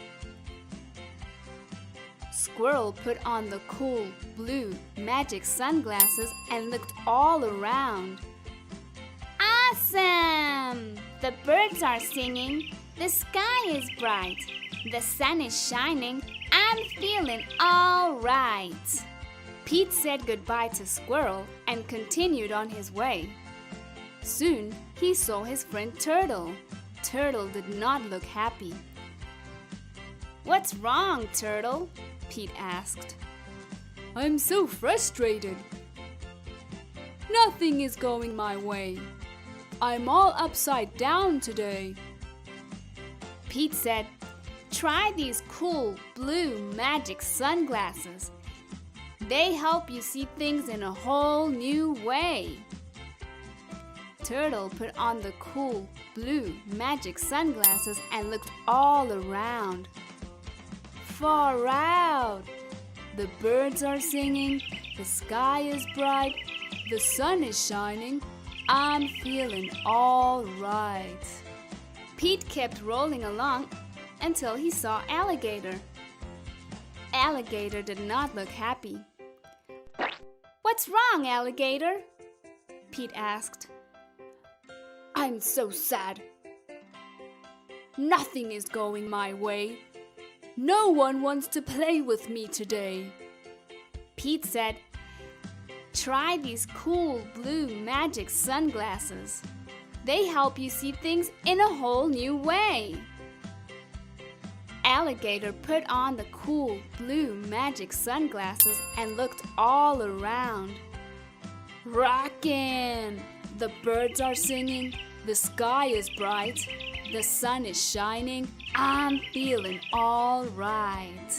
B: Squirrel put on the cool blue magic sunglasses and looked all around. Awesome! The birds are singing. The sky is bright. The sun is shining. I'm feeling all right. Pete said goodbye to Squirrel and continued on his way. Soon he saw his friend Turtle. Turtle did not look happy. "What's wrong, Turtle?" Pete asked.
D: I'm so frustrated. Nothing is going my way. I'm all upside down today.
B: Pete said, "Try these cool blue magic sunglasses. They help you see things in a whole new way." Turtle put on the cool blue magic sunglasses and looked all around. Far out! The birds are singing, the sky is bright, the sun is shining. I'm feeling all right. Pete kept rolling along until he saw Alligator. Alligator did not look happy. "What's wrong, Alligator?" Pete asked.
D: I'm so sad. Nothing is going my way. No one wants to play with me today.
B: Pete said, "Try these cool blue magic sunglasses. They help you see things in a whole new way." Alligator put on the cool blue magic sunglasses and looked all around.
D: Rockin'! The birds are singing, the sky is bright, the sun is shining.
B: I'm feeling all right.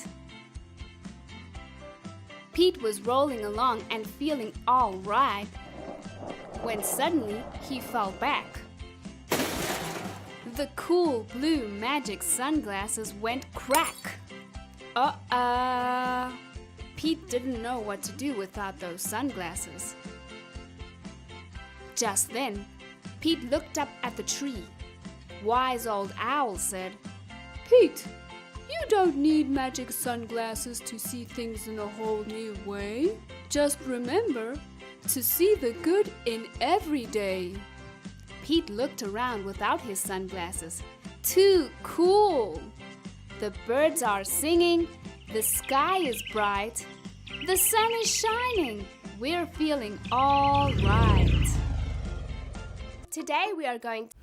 B: Pete was rolling along and feeling all right when suddenly he fell back. The cool blue magic sunglasses went crack. Pete didn't know what to do without those sunglasses. Just then, Pete looked up at the tree. Wise old Owl said,
D: Pete, you don't need magic sunglasses to see things in a whole new way. Just remember to see the good in every day.
B: Pete looked around without his sunglasses. Too cool! The birds are singing, the sky is bright, the sun is shining. We're feeling all right. Today we are going to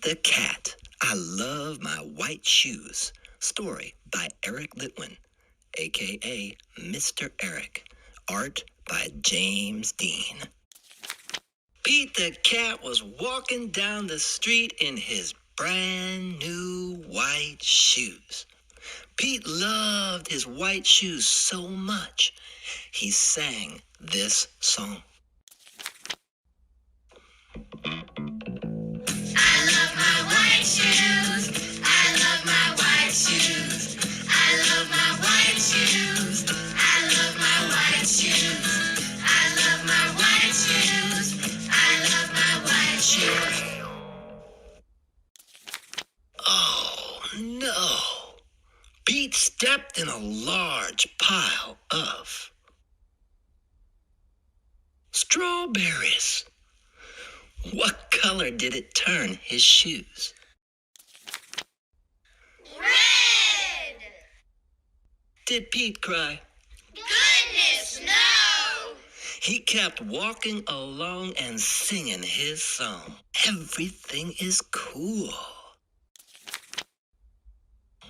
E: the Cat. I Love My White Shoes. Story by Eric Litwin, a.k.a. Mr. Eric. Art by James Dean. Pete the Cat was walking down the street in his brand new white shoes. Pete loved his white shoes so much, he sang this song. I love my white shoes. I love my white shoes. I love my white shoes. I love my white shoes. I love my white shoes. I love my white shoes. Oh, no. Pete stepped in a large pile of strawberries. What color did it turn his shoes?
C: Red!
E: Did Pete cry?
C: Goodness, no!
E: He kept walking along and singing his song. Everything is cool.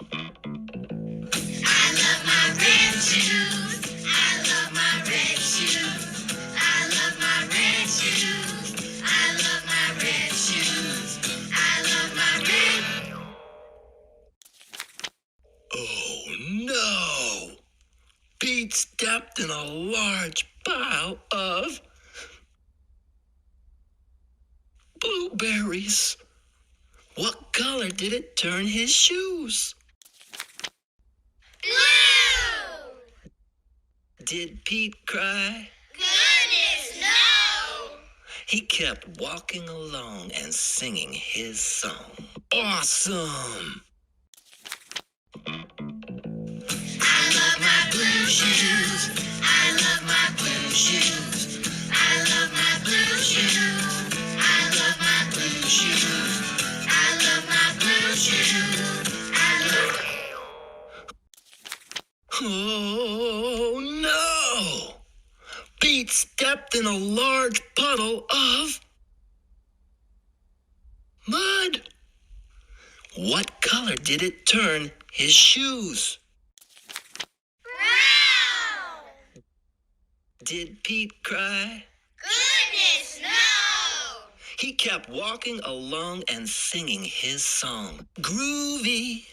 E: I love my red shoes. I love my red shoes. I love my red shoes. I love my red shoes. I love my red. Oh no! Pete stepped in a large pile of blueberries. What color did it turn his shoes?
C: Blue!
E: Did Pete cry?
C: Goodness, no!
E: He kept walking along and singing his song. Awesome! I love my blue shoes. I love my blue shoes. I love my blue shoes. I love my blue shoes. I love my blue shoes. I love. Oh no! Pete stepped in a large puddle of mud. What color did it turn his shoes?
C: Brown!
E: Did Pete cry?
C: Goodness, no!
E: He kept walking along and singing his song. Groovy.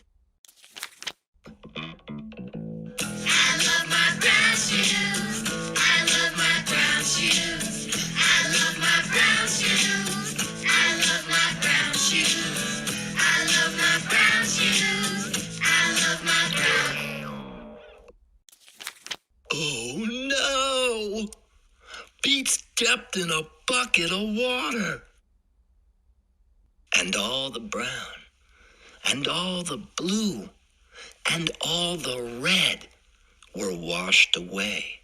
E: I love my brown shoes. I love my brown shoes. I love my brown shoes. I love my brown shoes. I love my brown shoes. I love my brown. Oh no! Pete stepped in a bucket of water. And all the brown, and all the blue, and all the red were washed away.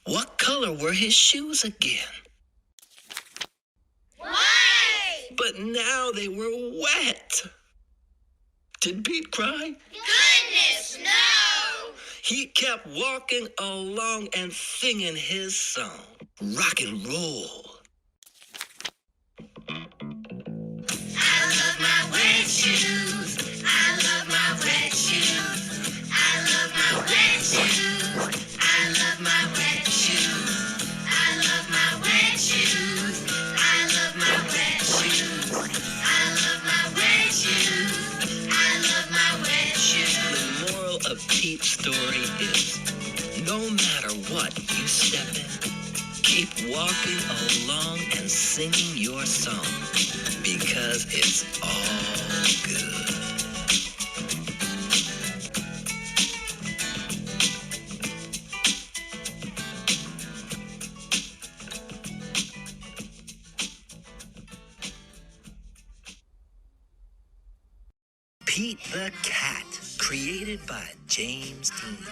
E: What color were his shoes again?
C: White!
E: But now they were wet. Did Pete cry?
C: Goodness, no!
E: He kept walking along and singing his song. Rock and roll. I love my wet shoes. I love my wet shoes. I love my wet shoes. I love my wet shoes. I love my wet shoes. I love my wet shoes. I love my wet shoes. I love my wet shoes. The moral of Pete's story is, no matter what you step in, keep walking along and singing your song, because it's all good. Pete the Cat, created by James Dean.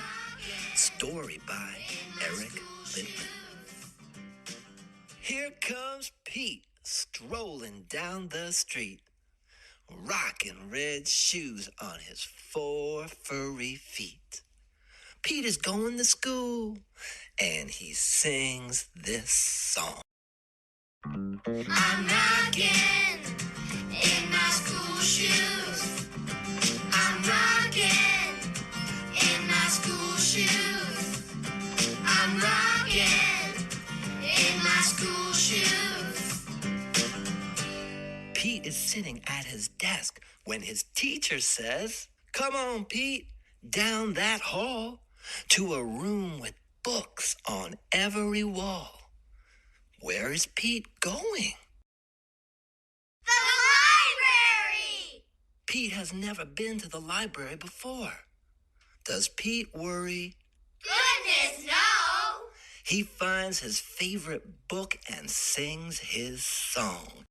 E: Story by Eric Litwin. Here comes Pete, strolling down the street, rocking red shoes on his 4 furry feet. Pete is going to school, and he sings this song. I'm knocking in my
F: sitting at his desk when his teacher says, "Come on, Pete, down that hall to a room with books on every wall." Where is Pete going?
E: The library!
F: Pete has never been to the library before. Does Pete worry?
E: Goodness, no!
F: He finds his favorite book and sings his song.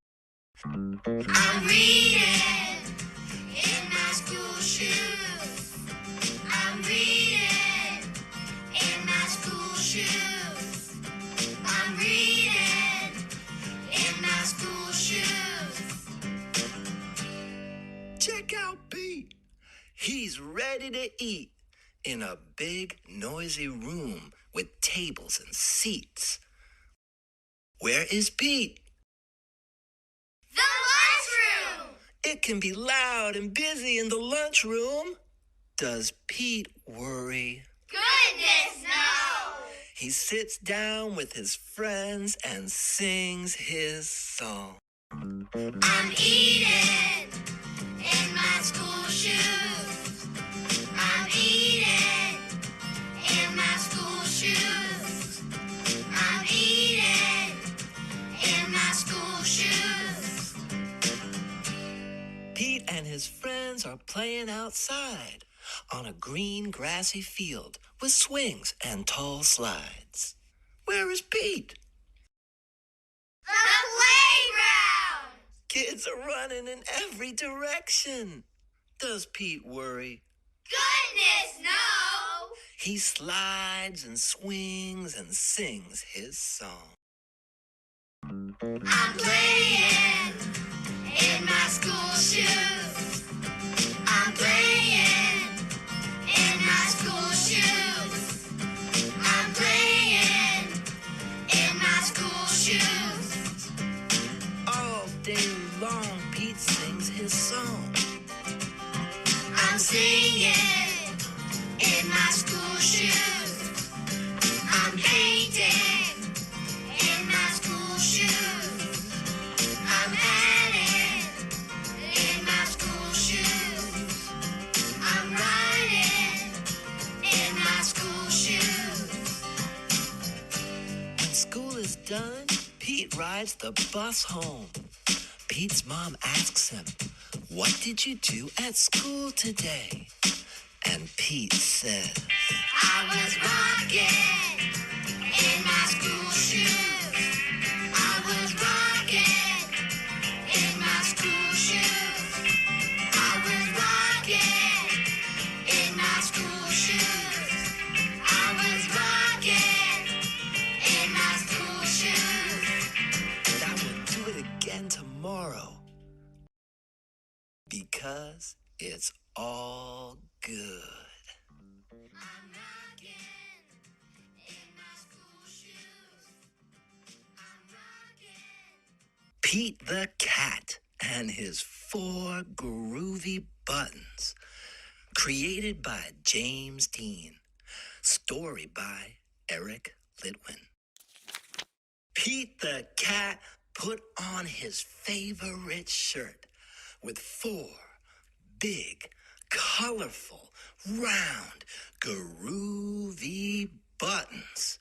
E: I'm reading in my school shoes. I'm reading in my school shoes. I'm reading in my school shoes.
F: Check out Pete. He's ready to eat in a big, noisy room with tables and seats. Where is Pete?
E: The lunchroom!
F: It can be loud and busy in the lunchroom. Does Pete worry?
E: Goodness, no!
F: He sits down with his friends and sings his song.
E: I'm eating in my school shoes. I'm eating in my school shoes. I'm eating in my school shoes.
F: Pete and his friends are playing outside on a green grassy field with swings and tall slides. Where is Pete?
E: The playground!
F: Kids are running in every direction. Does Pete worry?
E: Goodness, no!
F: He slides and swings and sings his song.
E: I'm playing in my school shoes. I'm playing in my school shoes. I'm playing in my school shoes.
F: All day long, Pete sings his song.
E: I'm singing in my school shoes. I'm painting in my school shoes. I'm adding in my school shoes. I'm writing in my school shoes.
F: When school is done, Pete rides the bus home. Pete's mom asks him, "What did you do at school today?" And Pete says,
E: I was rocking in my school shoes. I was rocking in my school shoes. I was rocking in my school shoes. I was rocking in my school shoes.
F: "And I will do it again tomorrow because it's all good."
E: I'm rocking in my school shoes. I'm rocking.
F: Pete the Cat and his 4 groovy buttons. Created by James Dean. Story by Eric Litwin. Pete the Cat put on his favorite shirt with 4 big, colorful, round, groovy buttons.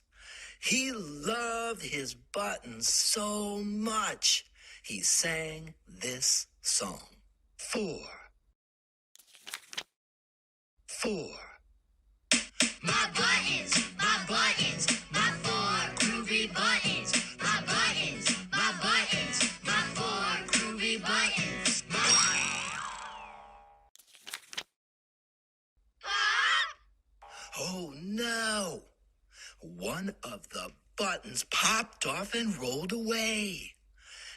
F: He loved his buttons so much, he sang this song. 4.
E: My buttons, my 4 groovy buttons. My buttons, my 4 groovy buttons.
F: Oh no! One of the buttons popped off and rolled away.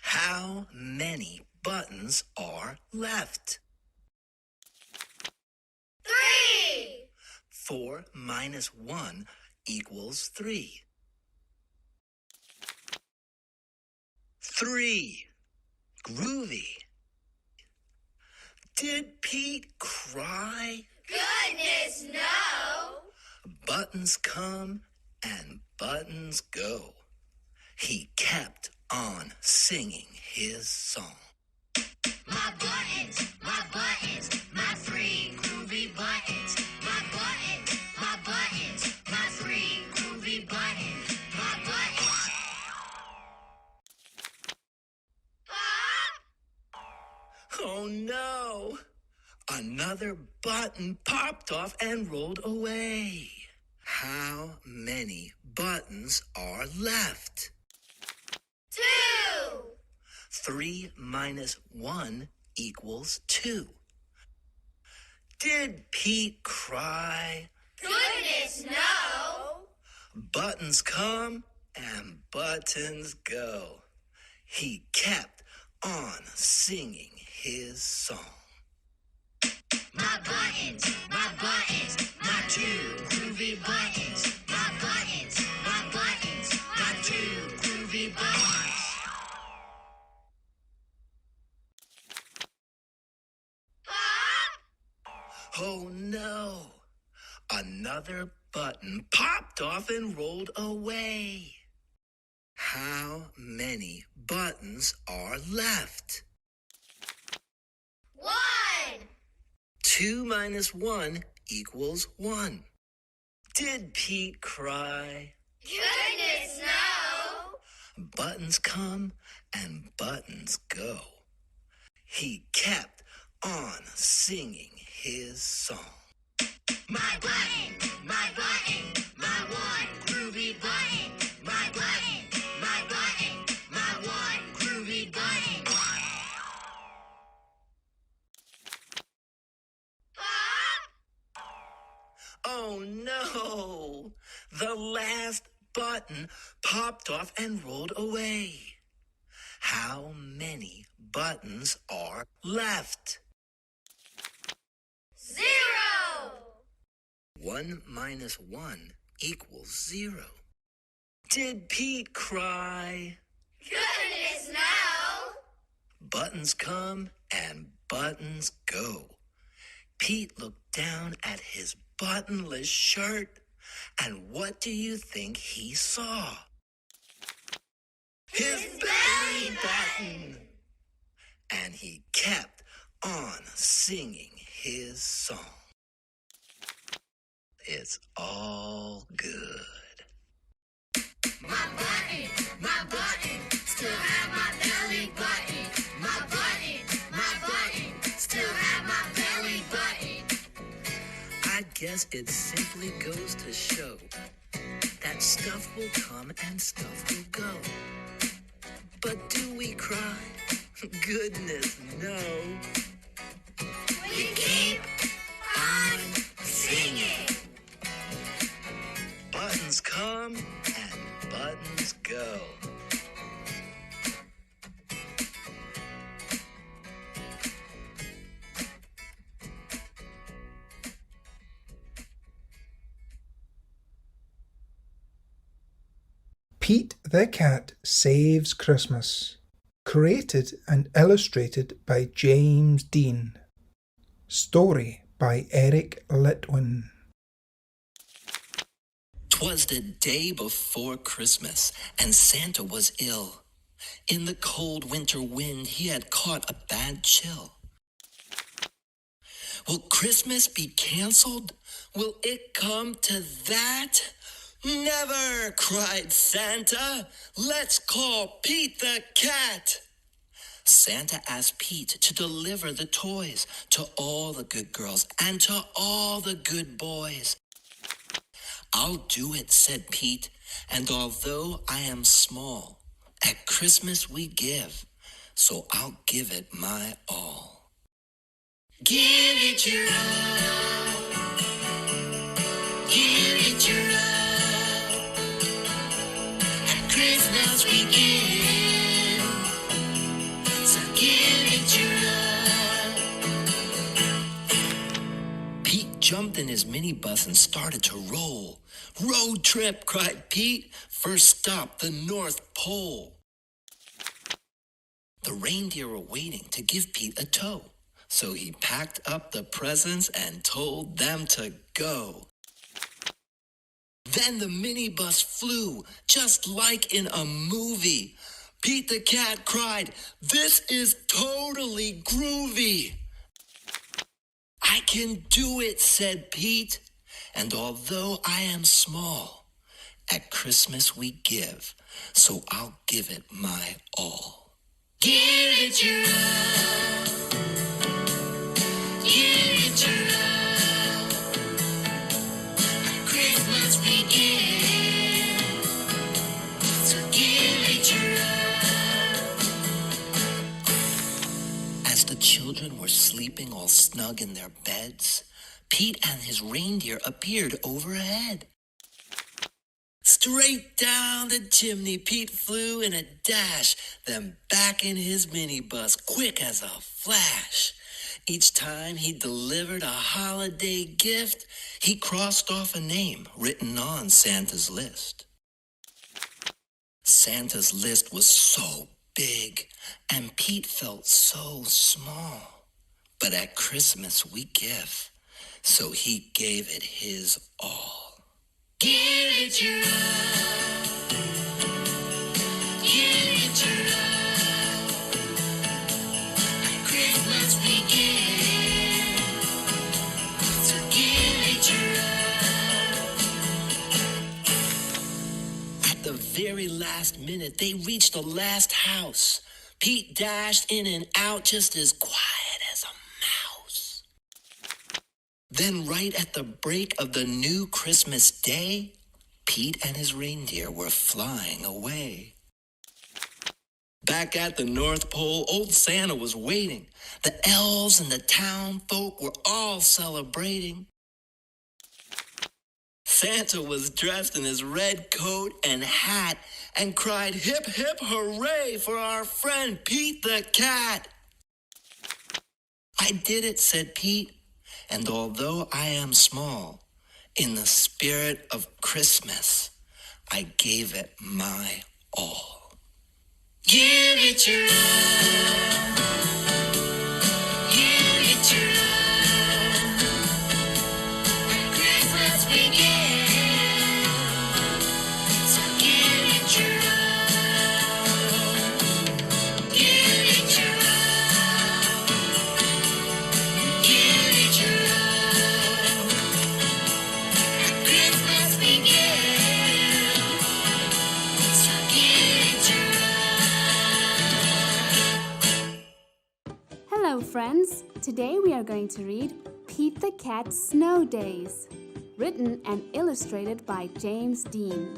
F: How many buttons are left?
E: 3!
F: 4 minus 1 equals 3. 3. Groovy. Did Pete cry?
E: Goodness, no!
F: Buttons come and buttons go. He kept on singing his song.
E: My
F: another button popped off and rolled away. How many buttons are left?
E: 2.
F: 3 minus 1 equals 2. Did Pete cry?
E: Goodness, no.
F: Buttons come and buttons go. He kept on singing his song.
E: My buttons, my 2 groovy buttons. My buttons, my 2 groovy buttons. Pop!
F: Oh no! Another button popped off and rolled away. How many buttons are left?
E: 1.
F: 2 minus 1 equals 1. Did Pete cry?
E: Goodness, no.
F: Buttons come and buttons go. He kept on singing his song.
E: My button, my 1 groovy button. My button, my 1 groovy button. Pop!
F: Oh no! The last button popped off and rolled away. How many buttons are left?
E: 0.
F: 1 minus 1 equals 0. Did Pete cry?
E: Goodness, no.
F: Buttons come and buttons go. Pete looked down at his buttonless shirt, and what do you think he saw? His belly button! And he kept on singing his song. It's all good.
E: My button, still have my belly button. My button, still have my belly button.
F: I guess it simply goes to show that stuff will come and stuff will go. But do we cry? Goodness, no.
E: We keep on singing.
F: Buttons come and buttons go.
G: Pete the Cat Saves Christmas. Created and illustrated by James Dean. Story by Eric Litwin.
F: 'Twas the day before Christmas, and Santa was ill. In the cold winter wind, he had caught a bad chill. Will Christmas be canceled? Will it come to that? Never, cried Santa. Let's call Pete the Cat. Santa asked Pete to deliver the toys to all the good girls and to all the good boys. I'll do it, said Pete, and although I am small, at Christmas we give, so I'll give it my all. Give it your all. Give it your all. At Christmas we give, so give it your all. Pete jumped in his minibus and started to roll. Road trip, cried Pete. First stop, the North Pole. The reindeer were waiting to give Pete a tow, so he packed up the presents and told them to go. Then the minibus flew, just like in a movie. Pete the Cat cried, "This is totally groovy." I can do it, said Pete. And although I am small, at Christmas we give, so I'll give it my all. Give it your all. Give it
E: begin. So give it your all.
F: As the children were sleeping all snug in their beds, Pete and his reindeer appeared overhead. Straight down the chimney Pete flew in a dash, then back in his minibus quick as a flash. Each time he delivered a holiday gift, he crossed off a name written on Santa's list. Santa's list was so big, and Pete felt so small. But at Christmas we give, so he gave it his all.
E: Give it your all. Give it your all. At Christmas begin. So give it your all.
F: At the very last minute, they reached the last house. Pete dashed in and out just as quiet as a mouse. Then right at the break of the new Christmas day, Pete and his reindeer were flying away. Back at the North Pole, old Santa was waiting. The elves and the town folk were all celebrating. Santa was dressed in his red coat and hat and cried, "Hip, hip, hooray for our friend Pete the Cat." "I did it," said Pete, "and although I am small, in the spirit of Christmas, I gave it my all."
E: Give it your all. Give it your all. At Christmas begin. So give it your all. Give it your all. Give it your all. At Christmas begin. So give it your all.
B: Hello, friends. Today we are going to read Pete the Cat's Snow Days, written and illustrated by James Dean.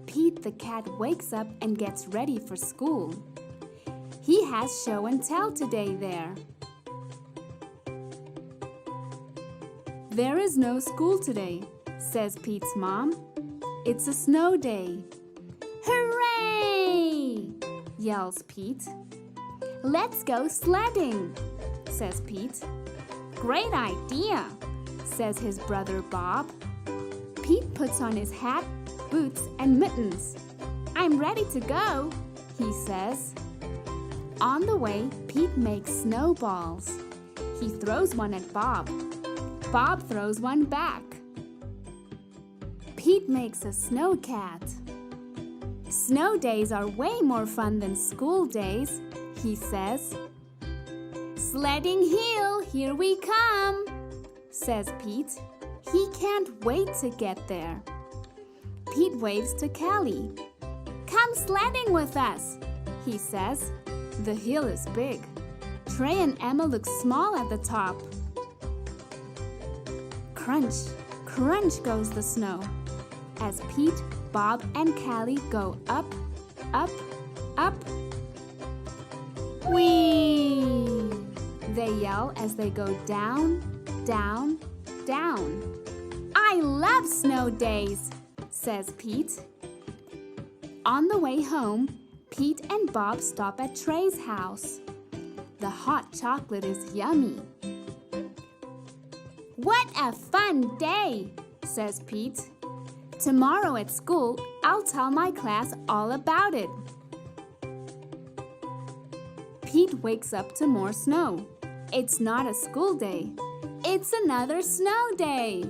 B: Pete the Cat wakes up and gets ready for school. He has show and tell today there. "There is no school today," says Pete's mom. "It's a snow day." "Hooray!" yells Pete. "Let's go sledding," says Pete. "Great idea," says his brother Bob. Pete puts on his hat, boots, and mittens. "I'm ready to go," he says. On the way, Pete makes snowballs. He throws one at Bob. Bob throws one back. Pete makes a snow cat. "Snow days are way more fun than school days," he says. "Sledding Hill, here we come," says Pete. He can't wait to get there. Pete waves to Callie. "Come sledding with us," he says. The hill is big. Trey and Emma look small at the top. Crunch, crunch goes the snow as Pete, Bob, and Callie go up, up, up. Whee! They yell as they go down, down, down. "I love snow days," says Pete. On the way home, Pete and Bob stop at Trey's house. The hot chocolate is yummy. "What a fun day," says Pete. "Tomorrow at school, I'll tell my class all about it." Pete wakes up to more snow. It's not a school day. It's another snow day.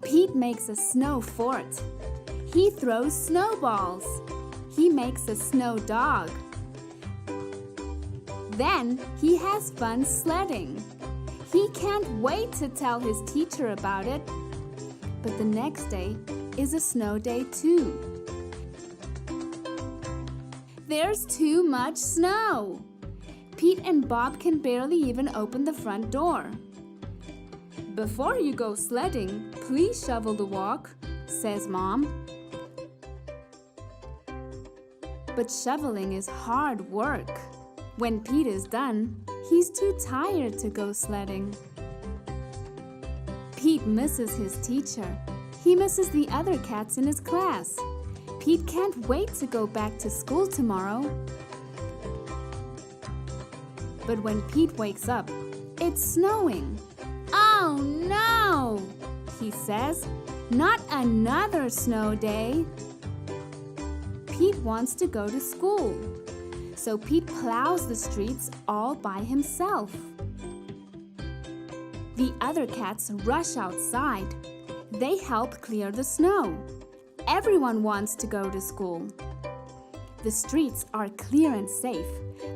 B: Pete makes a snow fort. He throws snowballs. He makes a snow dog. Then he has fun sledding. He can't wait to tell his teacher about it. But the next day is a snow day too. There's too much snow. Pete and Bob can barely even open the front door.
D: Before you go sledding, please shovel the walk, says Mom. But shoveling is hard work. When Pete is done, he's too tired to go sledding. Pete misses his teacher. He misses the other cats in his class. Pete can't wait to go back to school tomorrow. But when Pete wakes up, it's snowing. Oh no, he says. Not another snow day. Pete wants to go to school. So Pete plows the streets all by himself. The other cats rush outside. They help clear the snow. Everyone wants to go to school. The streets are clear and safe.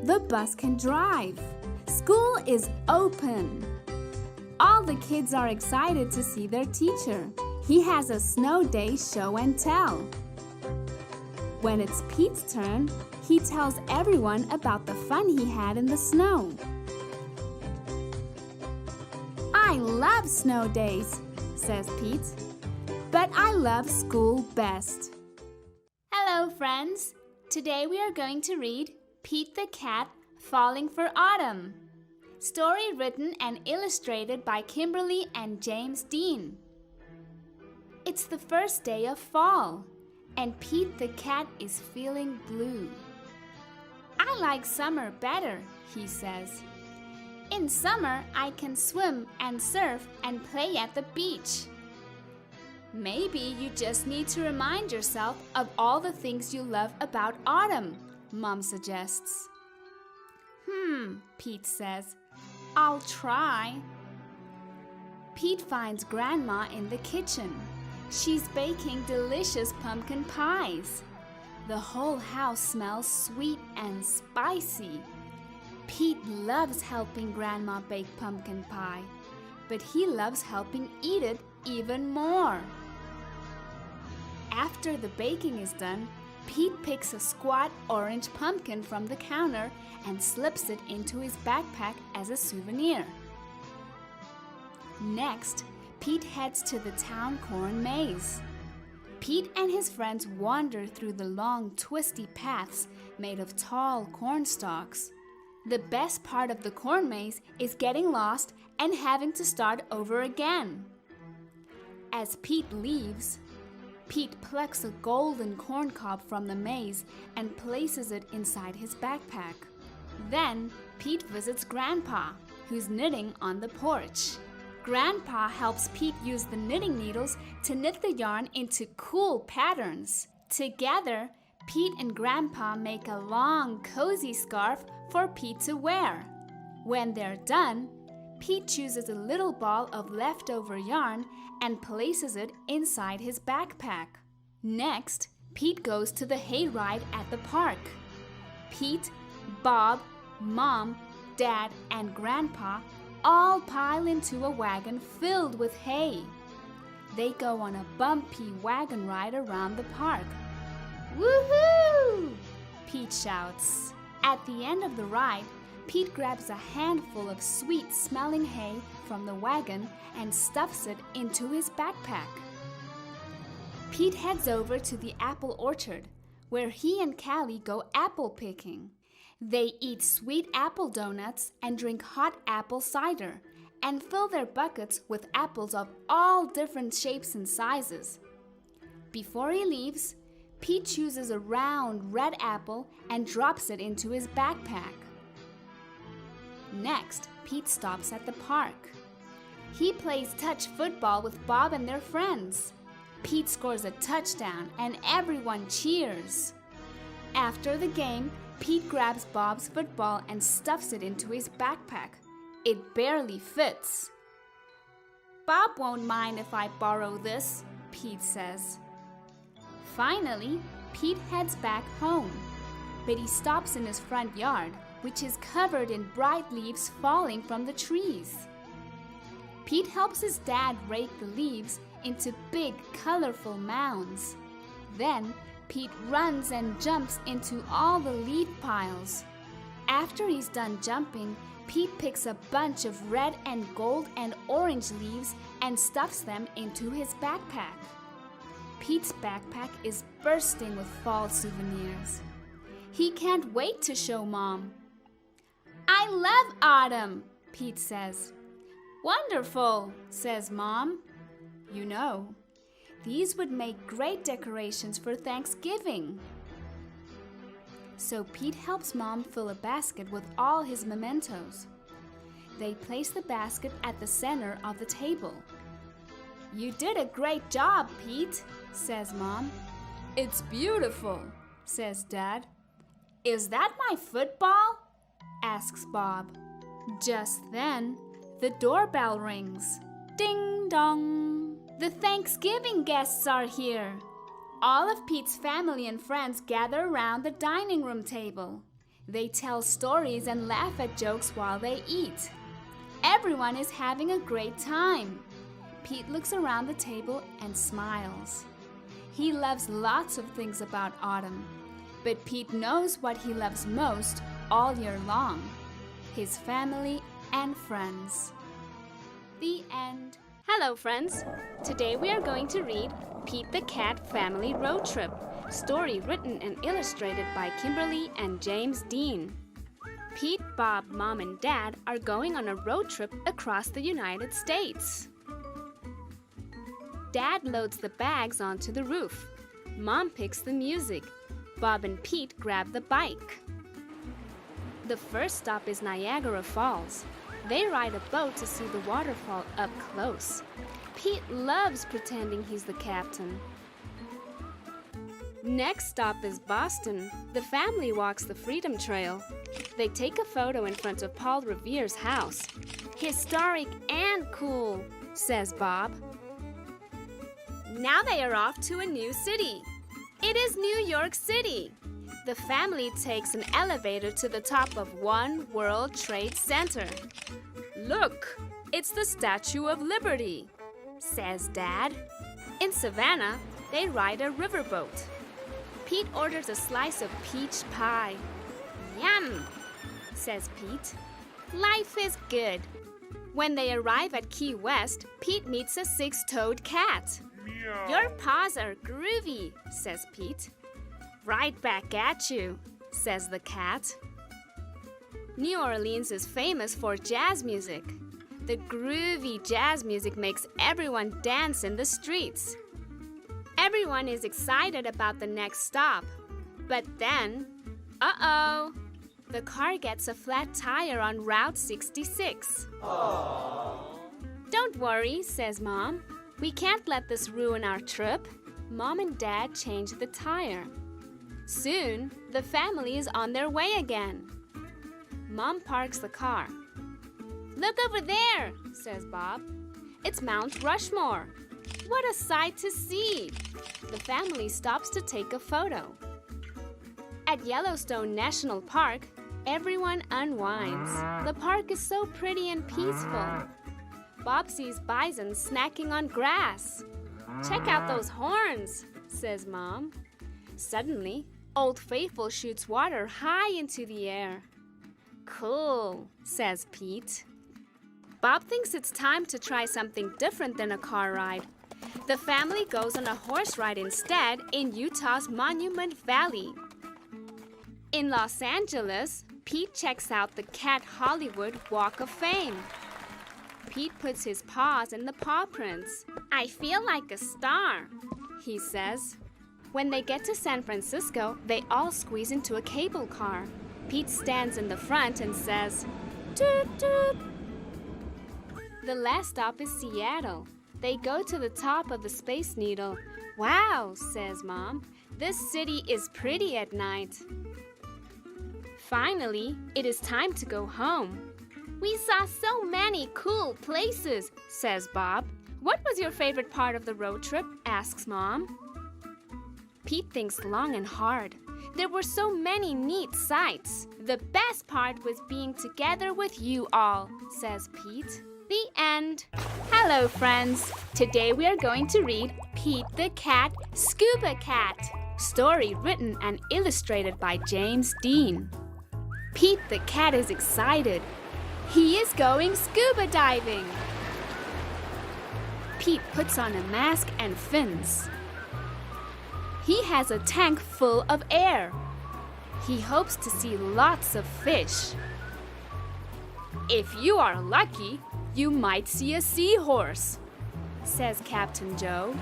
D: The bus can drive. School is open. All the kids are excited to see their teacher. He has a snow day show and tell. When it's Pete's turn, he tells everyone about the fun he had in the snow. I love snow days, says Pete, but I love school best.
B: Hello, friends. Today we are going to read Pete the Cat Falling for Autumn. Story written and illustrated by Kimberly and James Dean. It's the first day of fall, and Pete the cat is feeling blue. I like summer better, he says. In summer, I can swim and surf and play at the beach. Maybe you just need to remind yourself of all the things you love about autumn, Mom suggests. Pete says. I'll try. Pete finds Grandma in the kitchen. She's baking delicious pumpkin pies. The whole house smells sweet and spicy. Pete loves helping Grandma bake pumpkin pie, but he loves helping eat it even more. After the baking is done, Pete picks a squat orange pumpkin from the counter and slips it into his backpack as a souvenir. Next, Pete heads to the town corn maze. Pete and his friends wander through the long, twisty paths made of tall corn stalks. The best part of the corn maze is getting lost and having to start over again. As Pete leaves, Pete plucks a golden corn cob from the maze and places it inside his backpack. Then, Pete visits Grandpa, who's knitting on the porch. Grandpa helps Pete use the knitting needles to knit the yarn into cool patterns. Together, Pete and Grandpa make a long, cozy scarf for Pete to wear. When they're done, Pete chooses a little ball of leftover yarn and places it inside his backpack. Next, Pete goes to the hayride at the park. Pete, Bob, Mom, Dad, and Grandpa all pile into a wagon filled with hay. They go on a bumpy wagon ride around the park. Woohoo! Pete shouts. At the end of the ride, Pete grabs a handful of sweet-smelling hay from the wagon and stuffs it into his backpack. Pete heads over to the apple orchard, where he and Callie go apple picking. They eat sweet apple donuts and drink hot apple cider, and fill their buckets with apples of all different shapes and sizes. Before he leaves, Pete chooses a round red apple and drops it into his backpack. Next, Pete stops at the park. He plays touch football with Bob and their friends. Pete scores a touchdown and everyone cheers. After the game, Pete grabs Bob's football and stuffs it into his backpack. It barely fits. Bob won't mind if I borrow this, Pete says. Finally, Pete heads back home, but he stops in his front yard, which is covered in bright leaves falling from the trees. Pete helps his dad rake the leaves into big, colorful mounds. Then, Pete runs and jumps into all the leaf piles. After he's done jumping,
D: Pete picks a bunch of red and gold and orange leaves and stuffs them into his backpack. Pete's backpack is bursting with fall souvenirs. He can't wait to show Mom. "I love autumn," Pete says. "Wonderful," says Mom. "You know, these would make great decorations for Thanksgiving." So Pete helps Mom fill a basket with all his mementos. They place the basket at the center of the table. "You did a great job, Pete," says Mom. "It's beautiful," says Dad. "Is that my football?" asks Bob. Just then, the doorbell rings. Ding dong! The Thanksgiving guests are here. All of Pete's family and friends gather around the dining room table. They tell stories and laugh at jokes while they eat. Everyone is having a great time. Pete looks around the table and smiles. He loves lots of things about autumn, but Pete knows what he loves most all year long: his family and friends. The end.
B: Hello, friends. Today we are going to read Pete the Cat Family Road Trip, story written and illustrated by Kimberly and James Dean. Pete, Bob, Mom, and Dad are going on a road trip across the United States. Dad loads the bags onto the roof. Mom picks the music. Bob and Pete grab the bike. The first stop is Niagara Falls. They ride a boat to see the waterfall up close. Pete loves pretending he's the captain. Next stop is Boston. The family walks the Freedom Trail. They take a photo in front of Paul Revere's house. "Historic and cool," says Bob. Now they are off to a new city. It is New York City. The family takes an elevator to the top of One World Trade Center. "Look, it's the Statue of Liberty," says Dad. In Savannah, they ride a riverboat. Pete orders a slice of peach pie. "Yum," says Pete. Life is good. When they arrive at Key West, Pete meets a six-toed cat. "Your paws are groovy," says Pete. "Right back at you," says the cat. New Orleans is famous for jazz music. The groovy jazz music makes everyone dance in the streets. Everyone is excited about the next stop. But then, uh-oh, the car gets a flat tire on Route 66. "Don't worry," says Mom. "We can't let this ruin our trip." Mom and Dad change the tire. Soon, the family is on their way again. Mom parks the car. "Look over there," says Bob. "It's Mount Rushmore. What a sight to see." The family stops to take a photo. At Yellowstone National Park, everyone unwinds. The park is so pretty and peaceful. Bob sees bison snacking on grass. "Check out those horns," says Mom. Suddenly, Old Faithful shoots water high into the air. "Cool," says Pete. Bob thinks it's time to try something different than a car ride. The family goes on a horse ride instead in Utah's Monument Valley. In Los Angeles, Pete checks out the Cat Hollywood Walk of Fame. Pete puts his paws in the paw prints. "I feel like a star," he says. When they get to San Francisco, they all squeeze into a cable car. Pete stands in the front and says, "Toot toot." The last stop is Seattle. They go to the top of the Space Needle. "Wow," says Mom, "this city is pretty at night." Finally, it is time to go home. "We saw so many cool places," says Bob. "What was your favorite part of the road trip?" asks Mom. Pete thinks long and hard. There were so many neat sights. "The best part was being together with you all," says Pete. The end. Hello, friends. Today we are going to read Pete the Cat, Scuba Cat, story written and illustrated by James Dean. Pete the Cat is excited.
D: He is going scuba diving. Pete puts on a mask and fins. He has a tank full of air. He hopes to see lots of fish. If you are lucky, you might see a seahorse, says Captain Joe.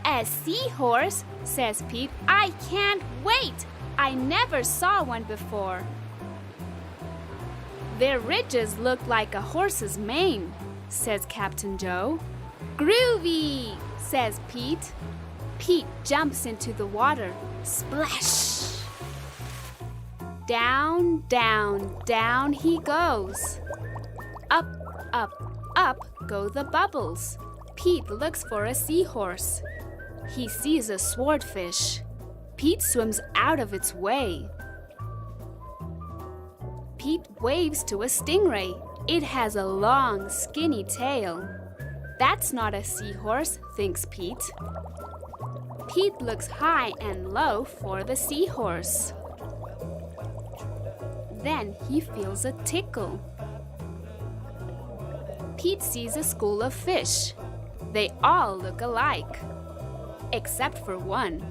D: A seahorse, says Pete. I can't wait. I never saw one before. Their ridges look like a horse's mane, says Captain Joe. Groovy, says Pete. Pete jumps into the water. Splash! Down, down, down he goes. Up, up, up go the bubbles. Pete looks for a seahorse. He sees a swordfish. Pete swims out of its way. Pete waves to a stingray. It has a long, skinny tail. That's not a seahorse, thinks Pete. Pete looks high and low for the seahorse. Then he feels a tickle. Pete sees a school of fish. They all look alike, except for one.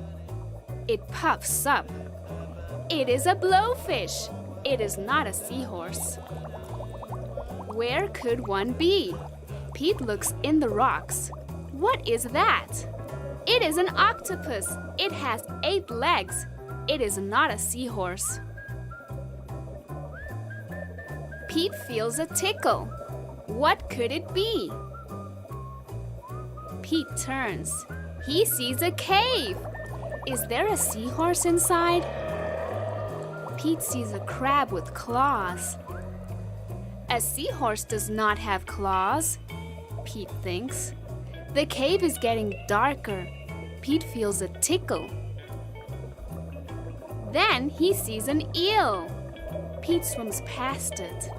D: It puffs up. It is a blowfish. It is not a seahorse. Where could one be? Pete looks in the rocks. What is that? It is an octopus. It has 8 legs. It is not a seahorse. Pete feels a tickle. What could it be? Pete turns. He sees a cave. Is there a seahorse inside? Pete sees a crab with claws. A seahorse does not have claws, Pete thinks. The cave is getting darker. Pete feels a tickle. Then he sees an eel. Pete swims past it.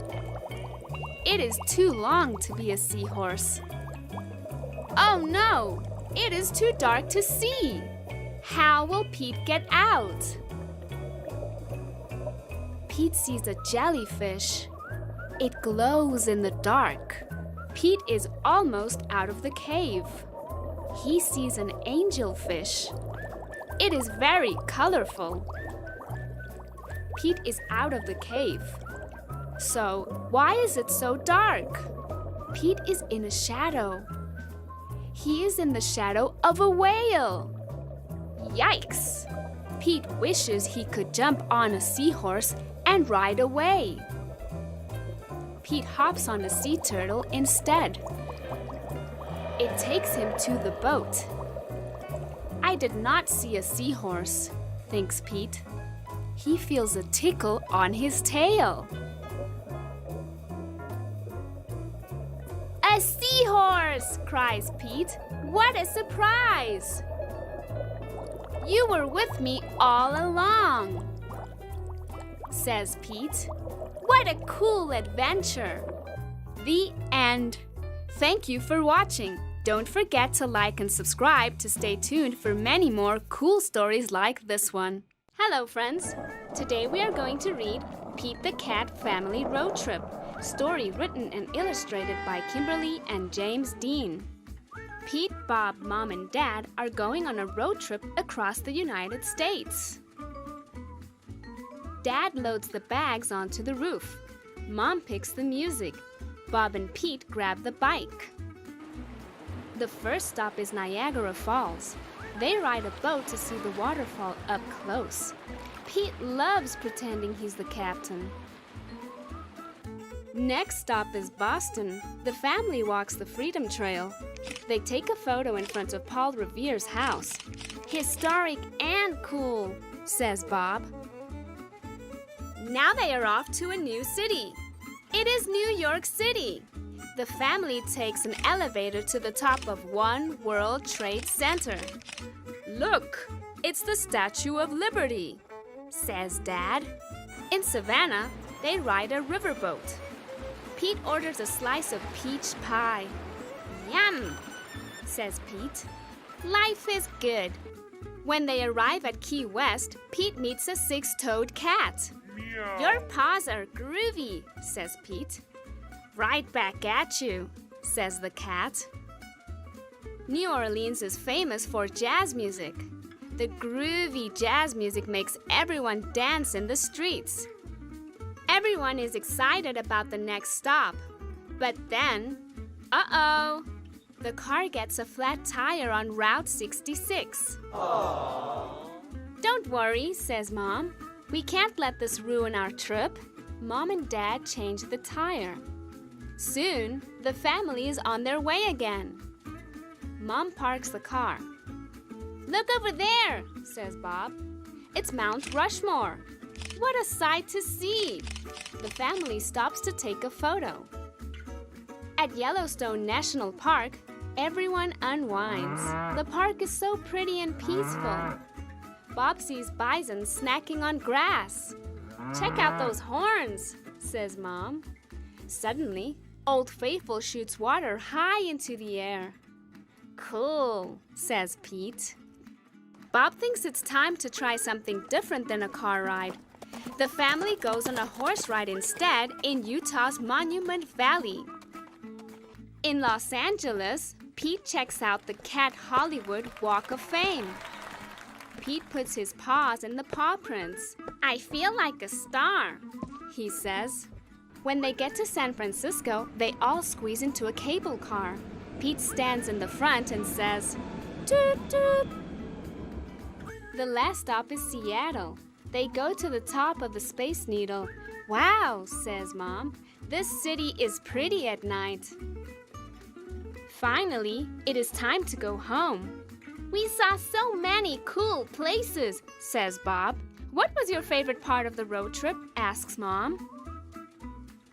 D: It is too long to be a seahorse. Oh no! It is too dark to see. How will Pete get out? Pete sees a jellyfish. It glows in the dark. Pete is almost out of the cave. He sees an angelfish. It is very colorful. Pete is out of the cave. So, why is it so dark? Pete is in a shadow. He is in the shadow of a whale. Yikes! Pete wishes he could jump on a seahorse and ride away. Pete hops on a sea turtle instead. It takes him to the boat. I did not see a seahorse, thinks Pete. He feels a tickle on his tail. A seahorse! Cries Pete. What a surprise! You were with me all along, says Pete. What a cool adventure! The end. Thank you for watching. Don't forget to like and subscribe to stay tuned for many more cool stories like this one. Hello, friends. Today we are going to read Pete the Cat Family Road Trip, story written and illustrated by Kimberly and James Dean. Pete, Bob, Mom, and Dad are going on a road trip across the United States. Dad loads the bags onto the roof. Mom picks the music. Bob and Pete grab the bike. The first stop is Niagara Falls. They ride a boat to see the waterfall up close. Pete loves pretending he's the captain. Next stop is Boston. The family walks the Freedom Trail. They take a photo in front of Paul Revere's house. Historic and cool, says Bob. Now they are off to a new city. It is New York City. The family takes an elevator to the top of One World Trade Center. Look, it's the Statue of Liberty, says Dad. In Savannah, they ride a riverboat. Pete orders a slice of peach pie. Yum, says Pete. Life is good. When they arrive at Key West, Pete meets a 6-toed cat. Your paws are groovy, says Pete. Right back at you, says the cat. New Orleans is famous for jazz music. The groovy jazz music makes everyone dance in the streets. Everyone is excited about the next stop. But then, uh-oh, the car gets a flat tire on Route 66. Don't worry, says Mom. We can't let this ruin our trip. Mom and Dad change the tire. Soon, the family is on their way again. Mom parks the car. Look over there, says Bob. It's Mount Rushmore. What a sight to see! The family stops to take a photo. At Yellowstone National Park, everyone unwinds. The park is so pretty and peaceful. Bob sees bison snacking on grass. Check out those horns, says Mom. Suddenly, Old Faithful shoots water high into the air. Cool, says Pete. Bob thinks it's time to try something different than a car ride. The family goes on a horse ride instead in Utah's Monument Valley. In Los Angeles, Pete checks out the Cat Hollywood Walk of Fame. Pete puts his paws in the paw prints. I feel like a star, he says. When they get to San Francisco, they all squeeze into a cable car. Pete stands in the front and says, toot toot. The last stop is Seattle. They go to the top of the Space Needle. Wow, says Mom. This city is pretty at night. Finally, it is time to go home. We saw so many cool places, says Bob. What was your favorite part of the road trip? Asks Mom.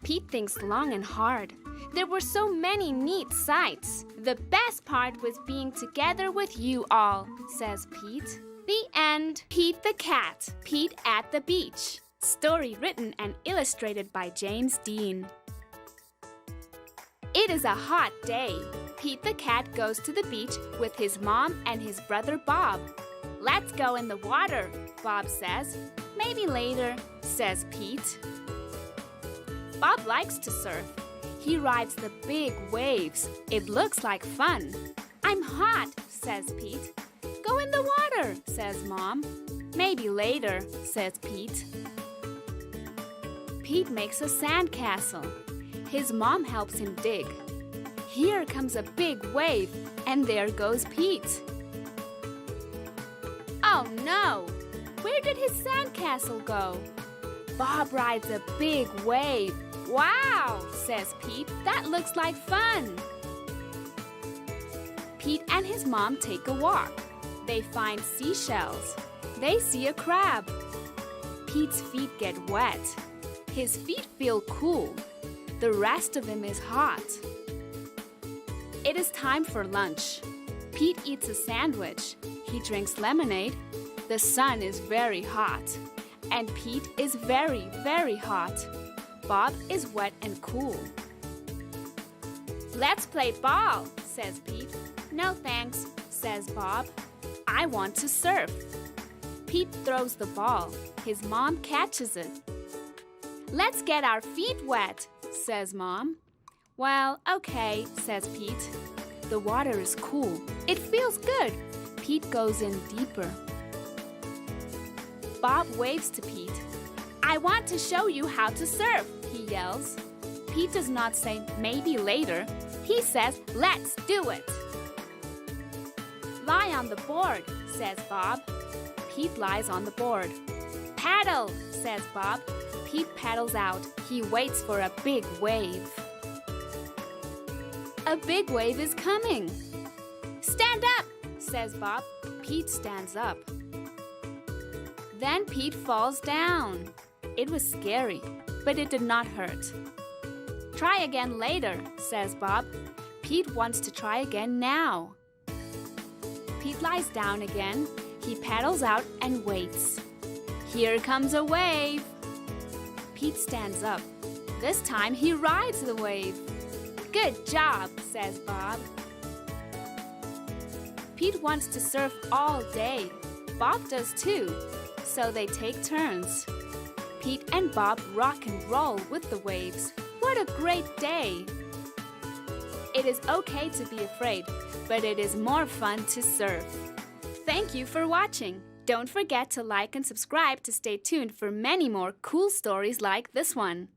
D: Pete thinks long and hard. There were so many neat sights. The best part was being together with you all, says Pete. The end. Pete the Cat, Pete at the Beach. Story written and illustrated by James Dean. It is a hot day. Pete the Cat goes to the beach with his mom and his brother Bob. Let's go in the water, Bob says. Maybe later, says Pete. Bob likes to surf. He rides the big waves. It looks like fun. I'm hot, says Pete. Go in the water, says Mom. Maybe later, says Pete. Pete makes a sandcastle. His mom helps him dig. Here comes a big wave, and there goes Pete. Oh no! Where did his sandcastle go? Bob rides a big wave. Wow, says Pete. That looks like fun. Pete and his mom take a walk. They find seashells. They see a crab. Pete's feet get wet. His feet feel cool. The rest of him is hot. It is time for lunch. Pete eats a sandwich. He drinks lemonade. The sun is very hot. And Pete is very, very hot. Bob is wet and cool. Let's play ball, says Pete. No thanks, says Bob. I want to surf. Pete throws the ball. His mom catches it. Let's get our feet wet, says Mom. Well, okay, says Pete. The water is cool. It feels good. Pete goes in deeper. Bob waves to Pete. I want to show you how to surf, he yells. Pete does not say maybe later. He says, let's do it. Lie on the board, says Bob. Pete lies on the board. Paddle, says Bob. Pete paddles out. He waits for a big wave. A big wave is coming. Stand up, says Bob. Pete stands up. Then Pete falls down. It was scary, but it did not hurt. Try again later, says Bob. Pete wants to try again now. Pete lies down again. He paddles out and waits. Here comes a wave. Pete stands up. This time he rides the wave. Good job, says Bob. Pete wants to surf all day. Bob does too, so they take turns. Pete and Bob rock and roll with the waves.
B: What a great day! It is okay to be afraid, but it is more fun to serve. Thank you for watching. Don't forget to like and subscribe to stay tuned for many more cool stories like this one.